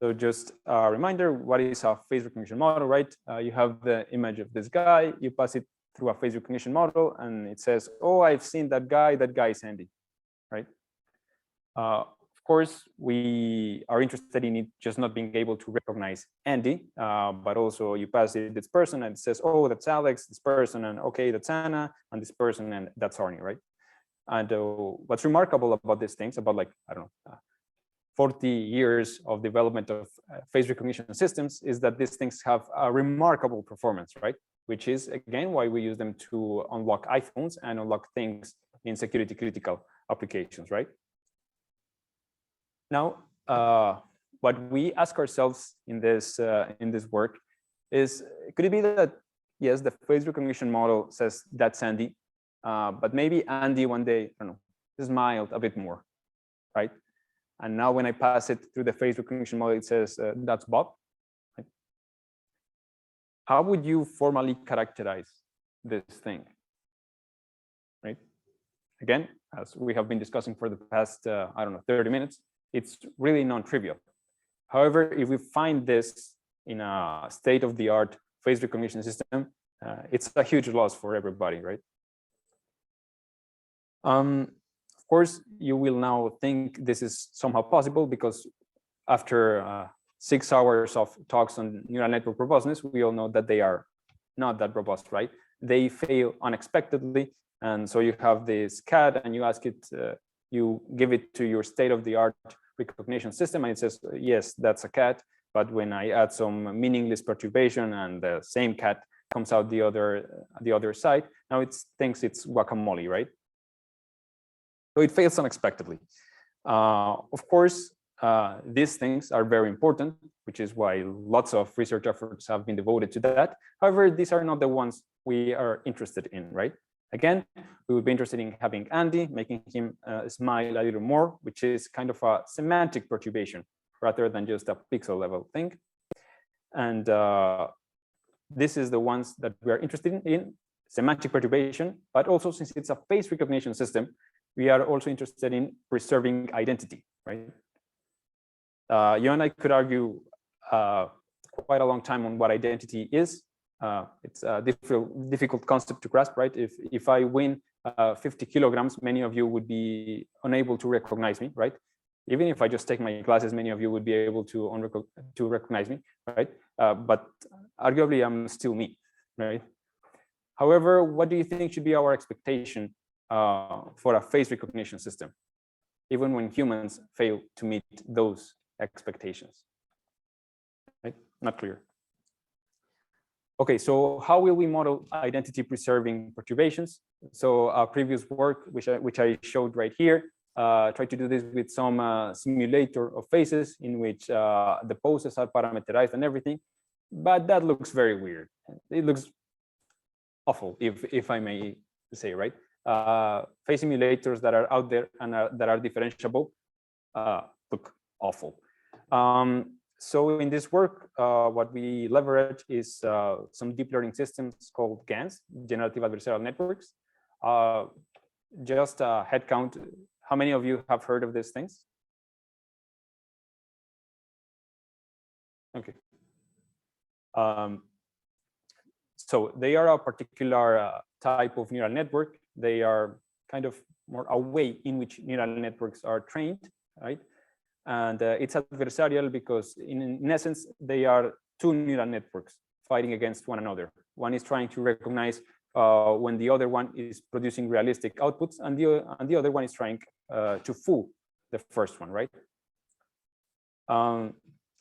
So just a reminder, what is a face recognition model, right? You have the image of this guy, you pass it through a face recognition model, and it says, oh, I've seen that guy is Andy, right? Of course, we are interested in it just not being able to recognize Andy, but also you pass it this person and it says, oh, that's Alex, this person, and okay, that's Anna, and this person, and that's Arnie, right? And what's remarkable about these things, about like, I don't know, 40 years of development of face recognition systems, is that these things have a remarkable performance, right? Which is, again, why we use them to unlock iPhones and unlock things in security critical applications, right? Now, what we ask ourselves in this work is, could it be that, yes, the face recognition model says that's Andy, but maybe Andy one day, I don't know, smiled a bit more, right? And now when I pass it through the face recognition model, it says that's Bob. Right? How would you formally characterize this thing? Right? Again, as we have been discussing for the past, I don't know, 30 minutes, it's really non-trivial. However, if we find this in a state-of-the-art face recognition system, it's a huge loss for everybody, right? Of course, you will now think this is somehow possible because after 6 hours of talks on neural network robustness, we all know that they are not that robust, right? They fail unexpectedly. And so you have this cat and you ask it, you give it to your state-of-the-art recognition system and it says, yes, that's a cat. But when I add some meaningless perturbation and the same cat comes out the other side, now it thinks it's guacamole, right? So it fails unexpectedly. Of course, these things are very important, which is why lots of research efforts have been devoted to that. However, these are not the ones we are interested in, right? Again, we would be interested in having Andy, making him smile a little more, which is kind of a semantic perturbation rather than just a pixel level thing. And this is the ones that we are interested in, semantic perturbation, but also since it's a face recognition system, we are also interested in preserving identity, right? You and I could argue quite a long time on what identity is. It's a difficult concept to grasp, right? If I win 50 kilograms, many of you would be unable to recognize me, right? Even if I just take my glasses, many of you would be able to recognize me, right? But arguably, I'm still me, right? However, what do you think should be our expectation for a face recognition system, even when humans fail to meet those expectations? Right? Not clear. Okay, so how will we model identity preserving perturbations? So our previous work, which I showed right here, tried to do this with some simulator of faces in which the poses are parameterized and everything, but that looks very weird. It looks awful, if I may say, right? Face simulators that are out there and that are differentiable look awful. So in this work, what we leverage is some deep learning systems called GANs, generative adversarial networks. Just a head count, how many of you have heard of these things? Okay. So they are a particular type of neural network. They are kind of more a way in which neural networks are trained, right? And it's adversarial because in essence, they are two neural networks fighting against one another. One is trying to recognize when the other one is producing realistic outputs, and the other one is trying to fool the first one, right?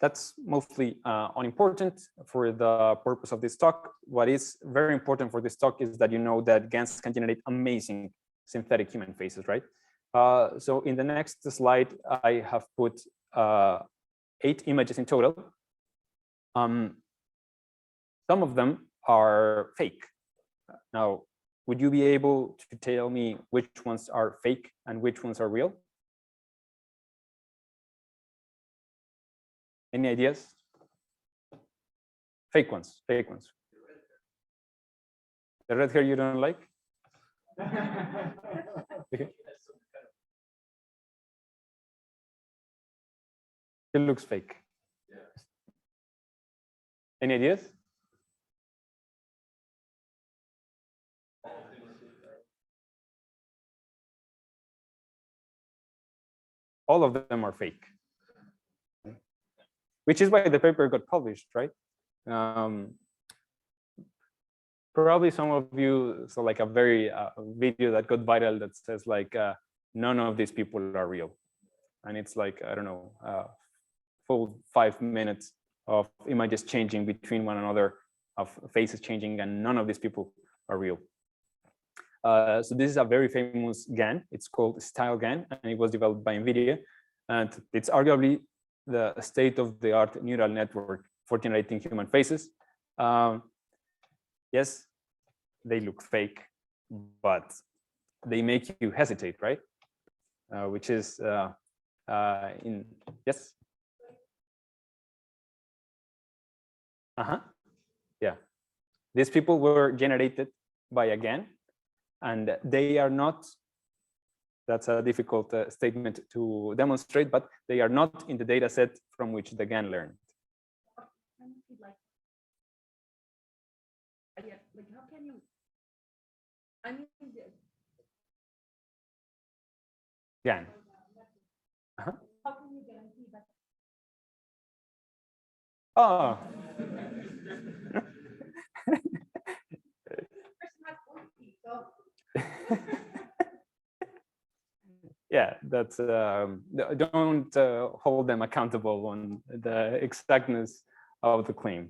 that's mostly unimportant for the purpose of this talk. What is very important for this talk is that you know that GANs can generate amazing synthetic human faces, right? So in the next slide, I have put 8 images in total. Some of them are fake. Now, would you be able to tell me which ones are fake and which ones are real? Any ideas? Fake ones, fake ones. The red hair you don't like? Okay. It looks fake. Any ideas? All of them are fake, which is why the paper got published, right? Probably some of you saw like a very video that got viral that says like none of these people are real, and it's like, I don't know, full 5 minutes of images changing between one another, of faces changing, and none of these people are real. So this is a very famous GAN. It's called Style GAN, and it was developed by NVIDIA, and it's arguably the state-of-the-art neural network for generating human faces. Yes, they look fake, but they make you hesitate, right? Which is yes. Yeah, these people were generated by a GAN, and they are not, that's a difficult statement to demonstrate, but they are not in the data set from which the GAN learned. Like, how can you, I mean, GAN. how can you guarantee that? Oh. Yeah, that's don't hold them accountable on the exactness of the claim.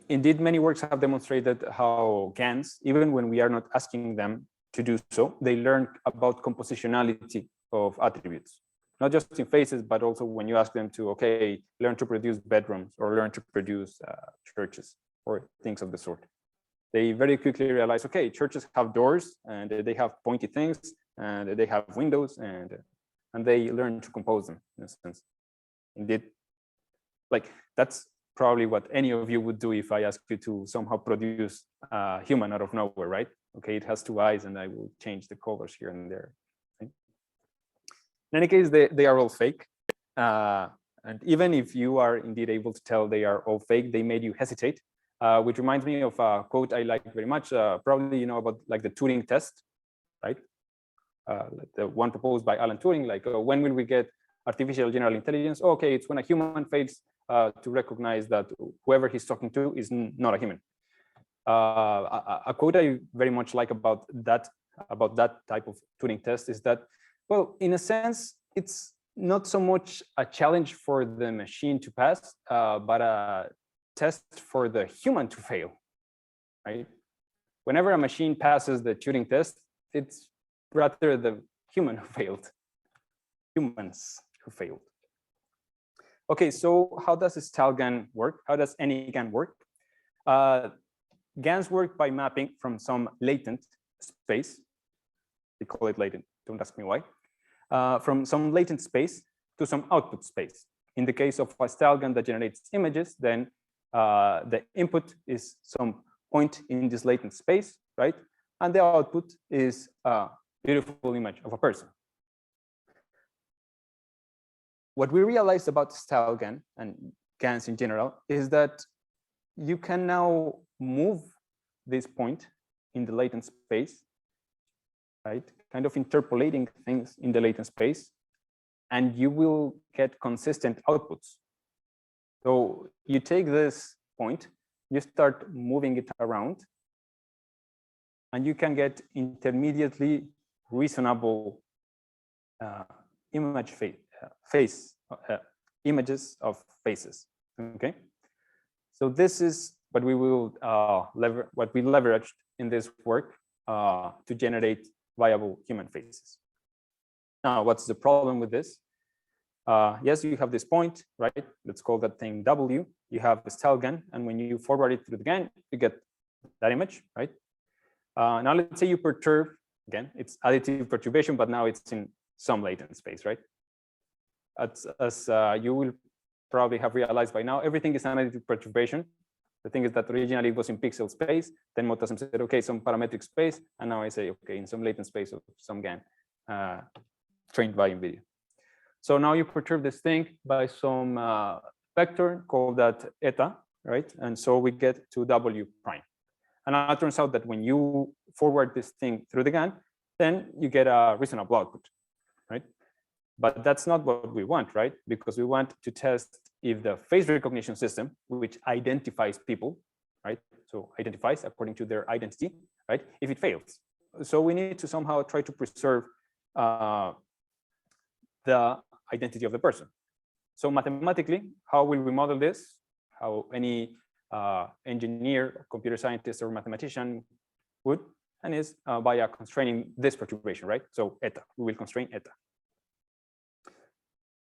Indeed, many works have demonstrated how GANs, even when we are not asking them to do so, they learn about compositionality of attributes, not just in faces, but also when you ask them to, okay, learn to produce bedrooms or learn to produce churches or things of the sort. They very quickly realize, okay, churches have doors and they have pointy things and they have windows, and they learn to compose them in a sense. Indeed, like that's probably what any of you would do if I ask you to somehow produce a human out of nowhere, right? Okay, it has 2 eyes and I will change the colors here and there. Right? In any case, they are all fake. And even if you are indeed able to tell they are all fake, they made you hesitate, which reminds me of a quote I like very much. Probably you know about like the Turing test, right? The one proposed by Alan Turing, like when will we get artificial general intelligence? Oh, okay, it's when a human fails to recognize that whoever he's talking to is not a human. A quote I very much like about that type of Turing test is that, well, in a sense, it's not so much a challenge for the machine to pass, but a test for the human to fail, right? Whenever a machine passes the Turing test, it's rather the human who failed, humans who failed. Okay, so how does a style GAN work? How does any GAN work? GANs work by mapping from some latent space. They call it latent, don't ask me why. From some latent space to some output space. In the case of a style GAN that generates images, then the input is some point in this latent space, right? And the output is a beautiful image of a person. What we realized about style GAN and GANs in general is that you can now move this point in the latent space, right? Kind of interpolating things in the latent space, and you will get consistent outputs. So you take this point, you start moving it around, and you can get intermediately reasonable images of faces. Okay, so this is what we will leveraged in this work to generate viable human faces. Now, what's the problem with this? Yes, you have this point, right? Let's call that thing W. You have a style GAN, and when you forward it through the GAN, you get that image, right? Now, let's say you perturb, again, it's additive perturbation, but now it's in some latent space, right? As you will probably have realized by now, everything is an additive perturbation. The thing is that originally it was in pixel space, then Motasem said, okay, some parametric space, and now I say, okay, in some latent space of some GAN trained by NVIDIA. So now you perturb this thing by some vector called that eta, right? And so we get to W prime. And now it turns out that when you forward this thing through the GAN, then you get a reasonable output, right? But that's not what we want, right? Because we want to test if the face recognition system, which identifies people, right? So identifies according to their identity, right? If it fails. So we need to somehow try to preserve the identity of the person. So mathematically, how will we model this? How any engineer, computer scientist, or mathematician would, and is by constraining this perturbation, right? So eta, we will constrain eta.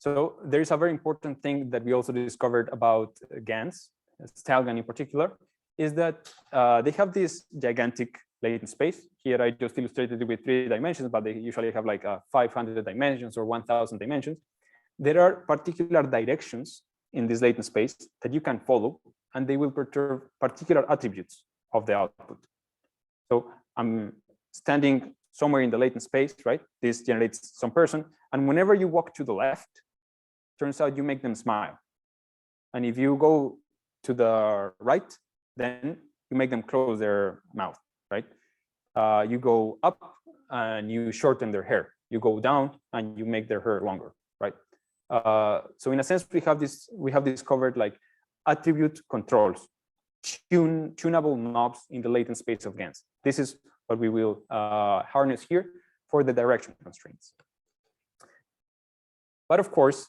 So there is a very important thing that we also discovered about GANs, style GAN in particular, is that they have this gigantic latent space. Here I just illustrated it with 3 dimensions, but they usually have like 500 dimensions or 1000 dimensions. There are particular directions in this latent space that you can follow, and they will perturb particular attributes of the output. So I'm standing somewhere in the latent space, right? This generates some person, and whenever you walk to the left, turns out you make them smile. And if you go to the right, then you make them close their mouth, right? You go up and you shorten their hair. You go down and you make their hair longer, right? So in a sense, we have discovered like attribute controls, tunable knobs in the latent space of GANs. This is what we will harness here for the direction constraints. But of course,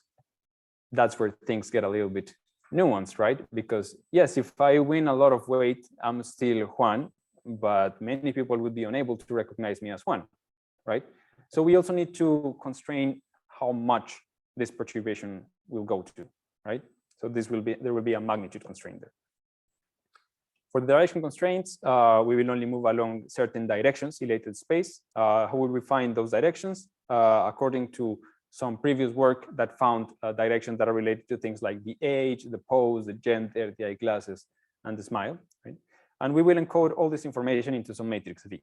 that's where things get a little bit nuanced, right? Because yes, if I win a lot of weight, I'm still Juan, but many people would be unable to recognize me as Juan, right? So we also need to constrain how much this perturbation will go to, right? So there will be a magnitude constraint there. For the direction constraints, we will only move along certain directions in latent space. How will we find those directions? According to some previous work that found directions that are related to things like the age, the pose, the gender, the eyeglasses, and the smile, right? And we will encode all this information into some matrix V.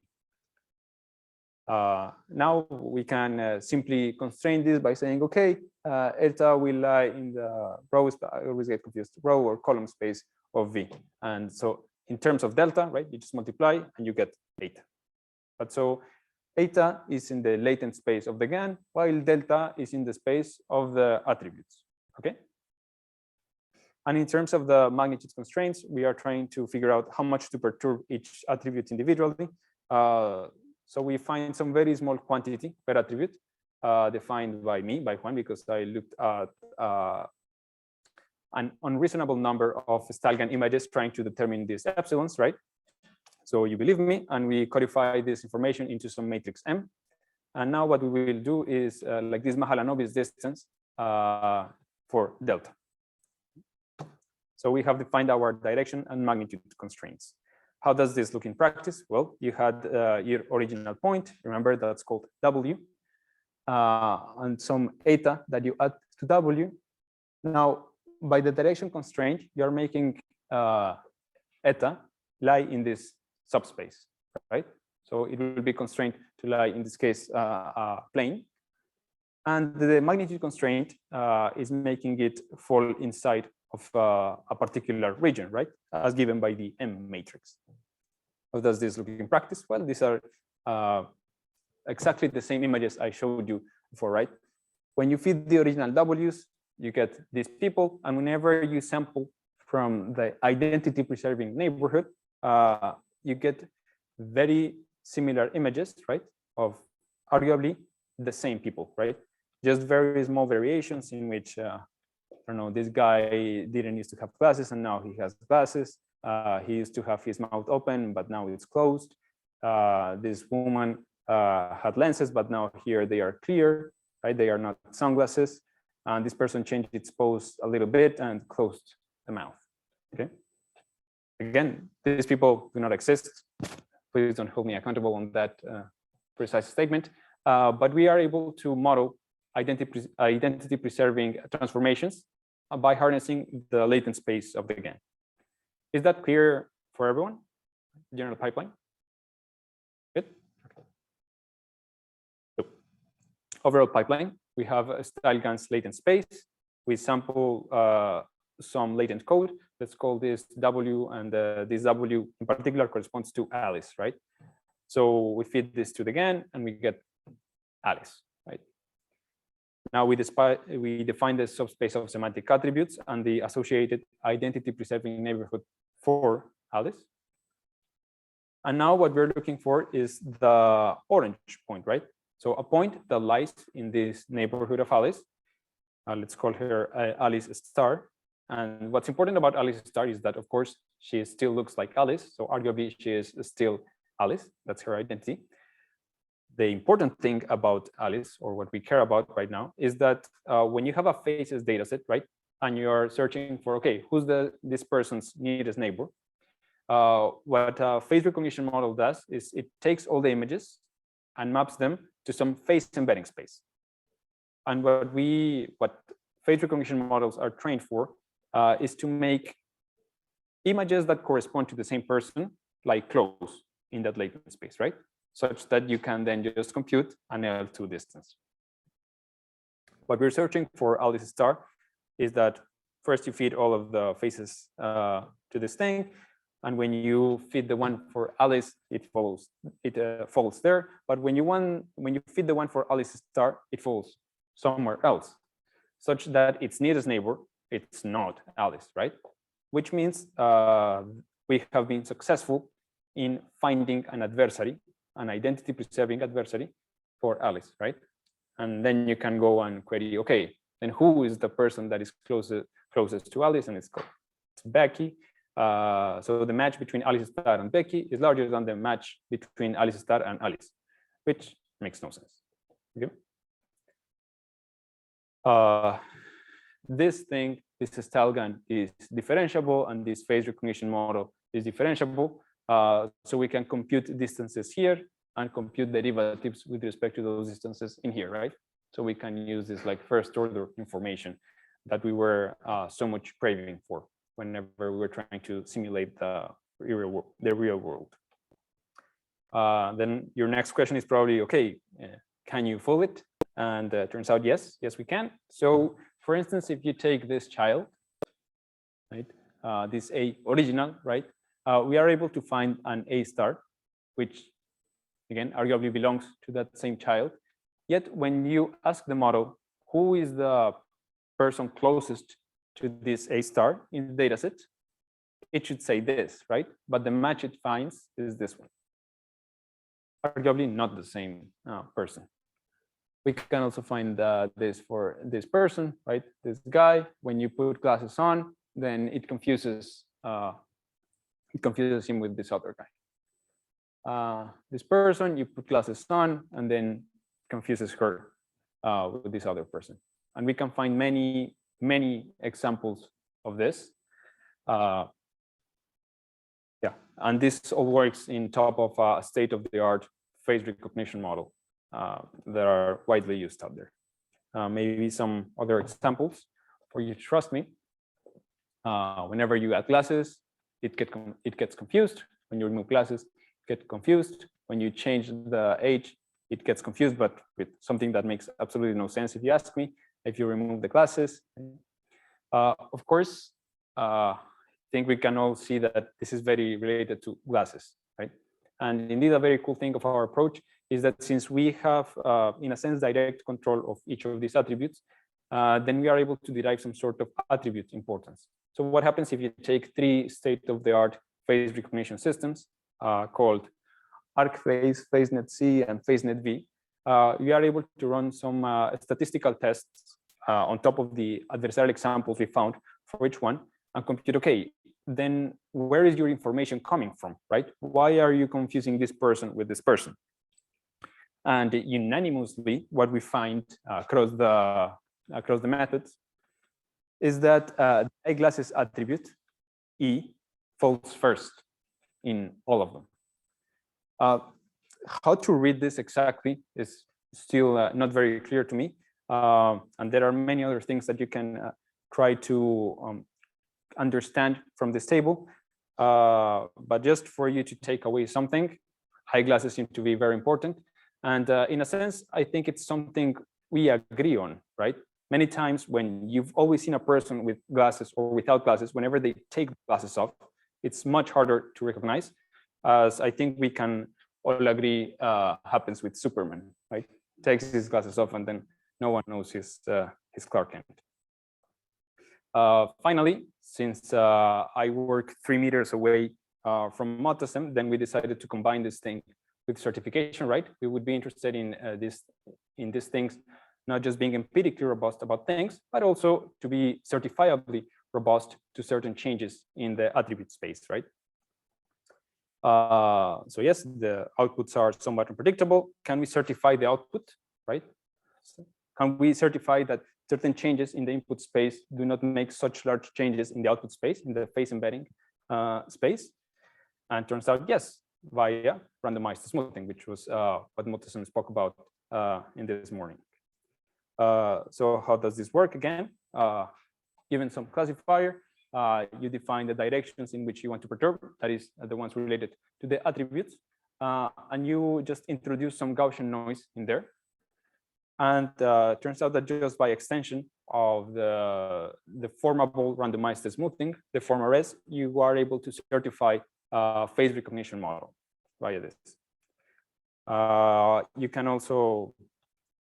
Now we can simply constrain this by saying, okay, eta will lie in the row, I always get confused, row or column space of V. And so in terms of delta, right, you just multiply and you get eta. But so eta is in the latent space of the GAN, while delta is in the space of the attributes, okay? And in terms of the magnitude constraints, we are trying to figure out how much to perturb each attribute individually. So we find some very small quantity per attribute defined by me, by Juan, because I looked at an unreasonable number of style GAN images trying to determine these epsilons, right? So you believe me, and we codify this information into some matrix M. And now what we will do is like this Mahalanobis distance for delta. So we have defined our direction and magnitude constraints. How does this look in practice? Well, you had your original point. Remember, that's called W. And some eta that you add to W. Now, by the direction constraint, you're making eta lie in this subspace, right? So it will be constrained to lie, in this case, plane. And the magnitude constraint is making it fall inside of a particular region, right? As given by the M matrix. How does this look in practice? Well, these are exactly the same images I showed you before, right? When you feed the original W's, you get these people, and whenever you sample from the identity preserving neighborhood, you get very similar images, right, of arguably the same people, right? Just very small variations in which, I don't know, this guy didn't used to have glasses and now he has glasses. He used to have his mouth open, but now it's closed. This woman had lenses, but now here they are clear, right? They are not sunglasses. And this person changed its pose a little bit and closed the mouth, okay? Again, these people do not exist. Please don't hold me accountable on that precise statement. But we are able to model identity preserving transformations by harnessing the latent space of the GAN. Is that clear for everyone? General pipeline? Good. So, overall pipeline, we have a style GAN's latent space. We sample some latent code. Let's call this W, and this W in particular corresponds to Alice, right? So we feed this to the GAN and we get Alice, right? Now we define the subspace of semantic attributes and the associated identity preserving neighborhood for Alice. And now what we're looking for is the orange point, right? So a point that lies in this neighborhood of Alice. Let's call her Alice star. And what's important about Alice star is that, of course, she still looks like Alice. So arguably, she is still Alice. That's her identity. The important thing about Alice, or what we care about right now, is that when you have a faces data set, right, and you're searching for, okay, who's this person's nearest neighbor, what a face recognition model does is it takes all the images and maps them to some face embedding space. And what face recognition models are trained for is to make images that correspond to the same person, like close in that latent space, right? Such that you can then just compute an L2 distance. What we're searching for Alice star is that first you feed all of the faces to this thing, and when you feed the one for Alice, it follows there. But when you feed the one for Alice star, it falls somewhere else, such that its nearest neighbor, it's not Alice, right? Which means we have been successful in finding an adversary, an identity preserving adversary for Alice, right? And then you can go and query, okay, then who is the person that is closest to Alice? And it's Becky. So the match between Alice star and Becky is larger than the match between Alice star and Alice, which makes no sense. Okay. This style GAN is differentiable, and this face recognition model is differentiable. So we can compute distances here and compute derivatives with respect to those distances in here, right? So we can use this like first order information that we were so much craving for whenever we were trying to simulate the real world. Then your next question is probably, okay, can you fool it? And turns out, yes, we can. So for instance, if you take this child, right, this A original, right, we are able to find an A star, which again, arguably belongs to that same child. Yet when you ask the model, who is the person closest to this A star in the dataset, it should say this, right? But the match it finds is this one. Arguably not the same person. We can also find this for this person, right? This guy, when you put glasses on, then it confuses him with this other guy. This person, you put glasses on, and then confuses her with this other person. And we can find many examples of this. Yeah, and this all works in top of a state-of-the-art face recognition model that are widely used out there. Maybe some other examples for you to trust me. Whenever you add glasses, it gets confused. When you remove glasses, it gets confused. When you change the age, it gets confused, but with something that makes absolutely no sense if you ask me. If you remove the glasses, of course, I think we can all see that this is very related to glasses, right? And indeed, a very cool thing of our approach is that since we have, in a sense, direct control of each of these attributes, then we are able to derive some sort of attribute importance. So what happens if you take 3 state-of-the-art phase recognition systems called ArcPhase, PhaseNet C, and PhaseNet V? We are able to run some statistical tests on top of the adversarial examples we found for each one and compute, okay, then where is your information coming from, right? Why are you confusing this person with this person? And unanimously, what we find across the methods is that eyeglasses attribute E falls first in all of them. How to read this exactly is still not very clear to me. And there are many other things that you can try to understand from this table. But just for you to take away something, eyeglasses seem to be very important. And in a sense, I think it's something we agree on, right? Many times when you've always seen a person with glasses or without glasses, whenever they take glasses off, it's much harder to recognize, as I think we can all agree happens with Superman, right? Takes his glasses off and then no one knows his Clark Kent. Finally, since I work 3 meters away from Motasem, then we decided to combine this thing with certification, right? We would be interested in these things, not just being empirically robust about things, but also to be certifiably robust to certain changes in the attribute space, right? So yes, the outputs are somewhat unpredictable. Can we certify the output, right? Can we certify that certain changes in the input space do not make such large changes in the output space, in the phase embedding space? And turns out, yes, via randomized smoothing, which was what Motasem spoke about in this morning. So how does this work again? Given some classifier, you define the directions in which you want to perturb, that is the ones related to the attributes, and you just introduce some Gaussian noise in there. And turns out that just by extension of the formable randomized smoothing, the form RS, you are able to certify phase recognition model via this. You can also,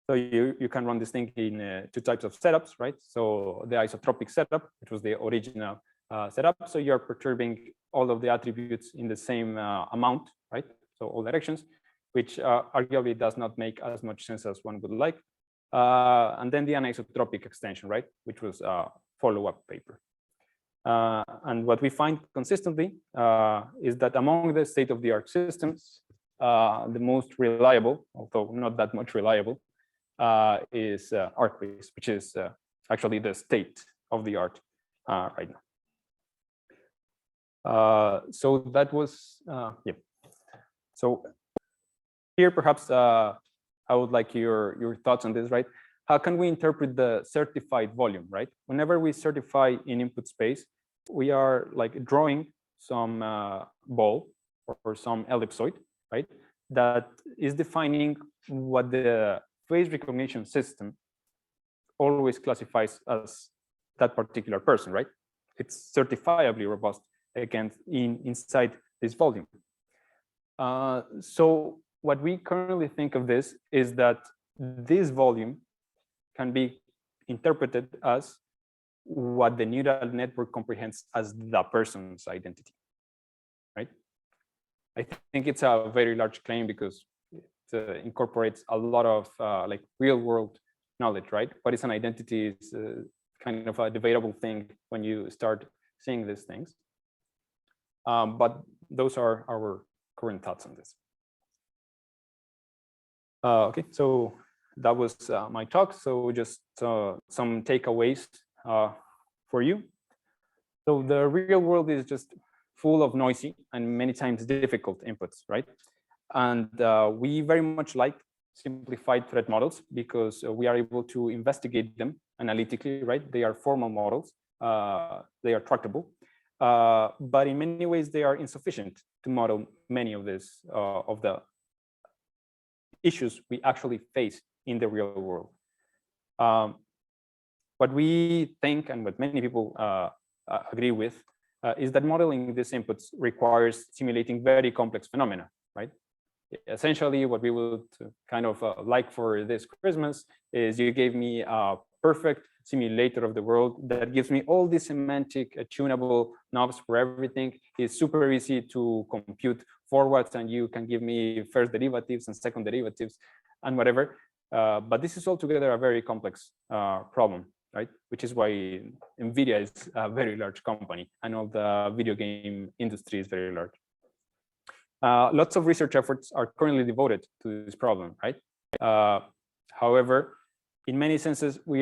so you can run this thing in 2 types of setups, right? So the isotropic setup, which was the original setup. So you're perturbing all of the attributes in the same amount, right? So all directions, which arguably does not make as much sense as one would like. And then the anisotropic extension, right? Which was a follow-up paper. And what we find consistently is that among the state-of-the-art systems, the most reliable, although not that much reliable, is ArcPhase, which is actually the state of the art right now. So that was, yeah. So here, perhaps I would like your thoughts on this, right? How can we interpret the certified volume, right? Whenever we certify in input space, we are like drawing some ball or some ellipsoid, right? That is defining what the phase recognition system always classifies as that particular person, right? It's certifiably robust against inside this volume. So what we currently think of this is that this volume can be interpreted as what the neural network comprehends as the person's identity, right? I think it's a very large claim because it incorporates a lot of like real world knowledge, right? What is an identity is kind of a debatable thing when you start seeing these things. But those are our current thoughts on this. Okay, so that was my talk. So just some takeaways for you. So the real world is just full of noisy and many times difficult inputs, right? And we very much like simplified threat models because we are able to investigate them analytically, right? They are formal models, they are tractable, but in many ways they are insufficient to model many of this of the issues we actually face in the real world. What we think and what many people agree with is that modeling these inputs requires simulating very complex phenomena, right? Essentially, what we would kind of like for this Christmas is you gave me a perfect simulator of the world that gives me all these semantic tunable knobs for everything. It's super easy to compute forwards, and you can give me first derivatives and second derivatives and whatever. But this is altogether a very complex problem, right? Which is why NVIDIA is a very large company, and all the video game industry is very large. Lots of research efforts are currently devoted to this problem, right? However, in many senses, we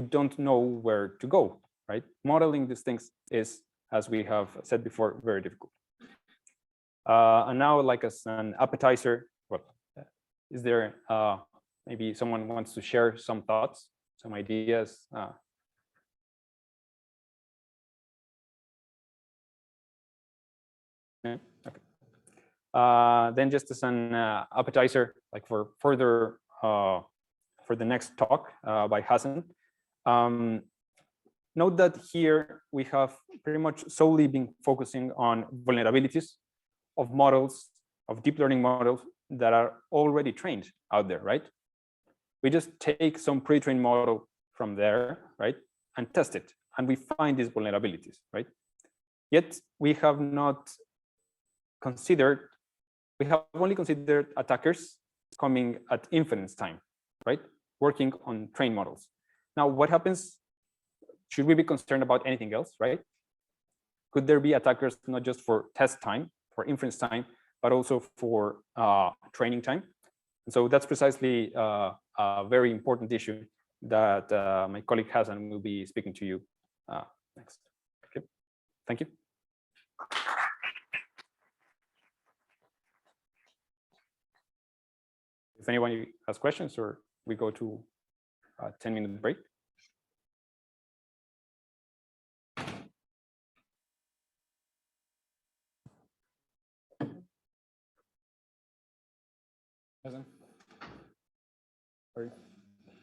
don't know where to go, right? Modeling these things is, as we have said before, very difficult. And now, like as an appetizer, well, is there maybe someone wants to share some thoughts, some ideas? Yeah? Okay. Then just as an appetizer, like for further for the next talk by Hassan, note that here we have pretty much solely been focusing on vulnerabilities of models, of deep learning models that are already trained out there, right? We just take some pre-trained model from there, right, and test it, and we find these vulnerabilities, right? Yet we have not considered, we have only considered attackers coming at inference time, right? Working on trained models. Now, what happens? Should we be concerned about anything else, right? Could there be attackers not just for test time, for inference time, but also for training time? And so that's precisely a very important issue that my colleague Hassan will be speaking to you next. Okay, thank you. If anyone has questions, or we go to a 10-minute break. Hassan? Sorry.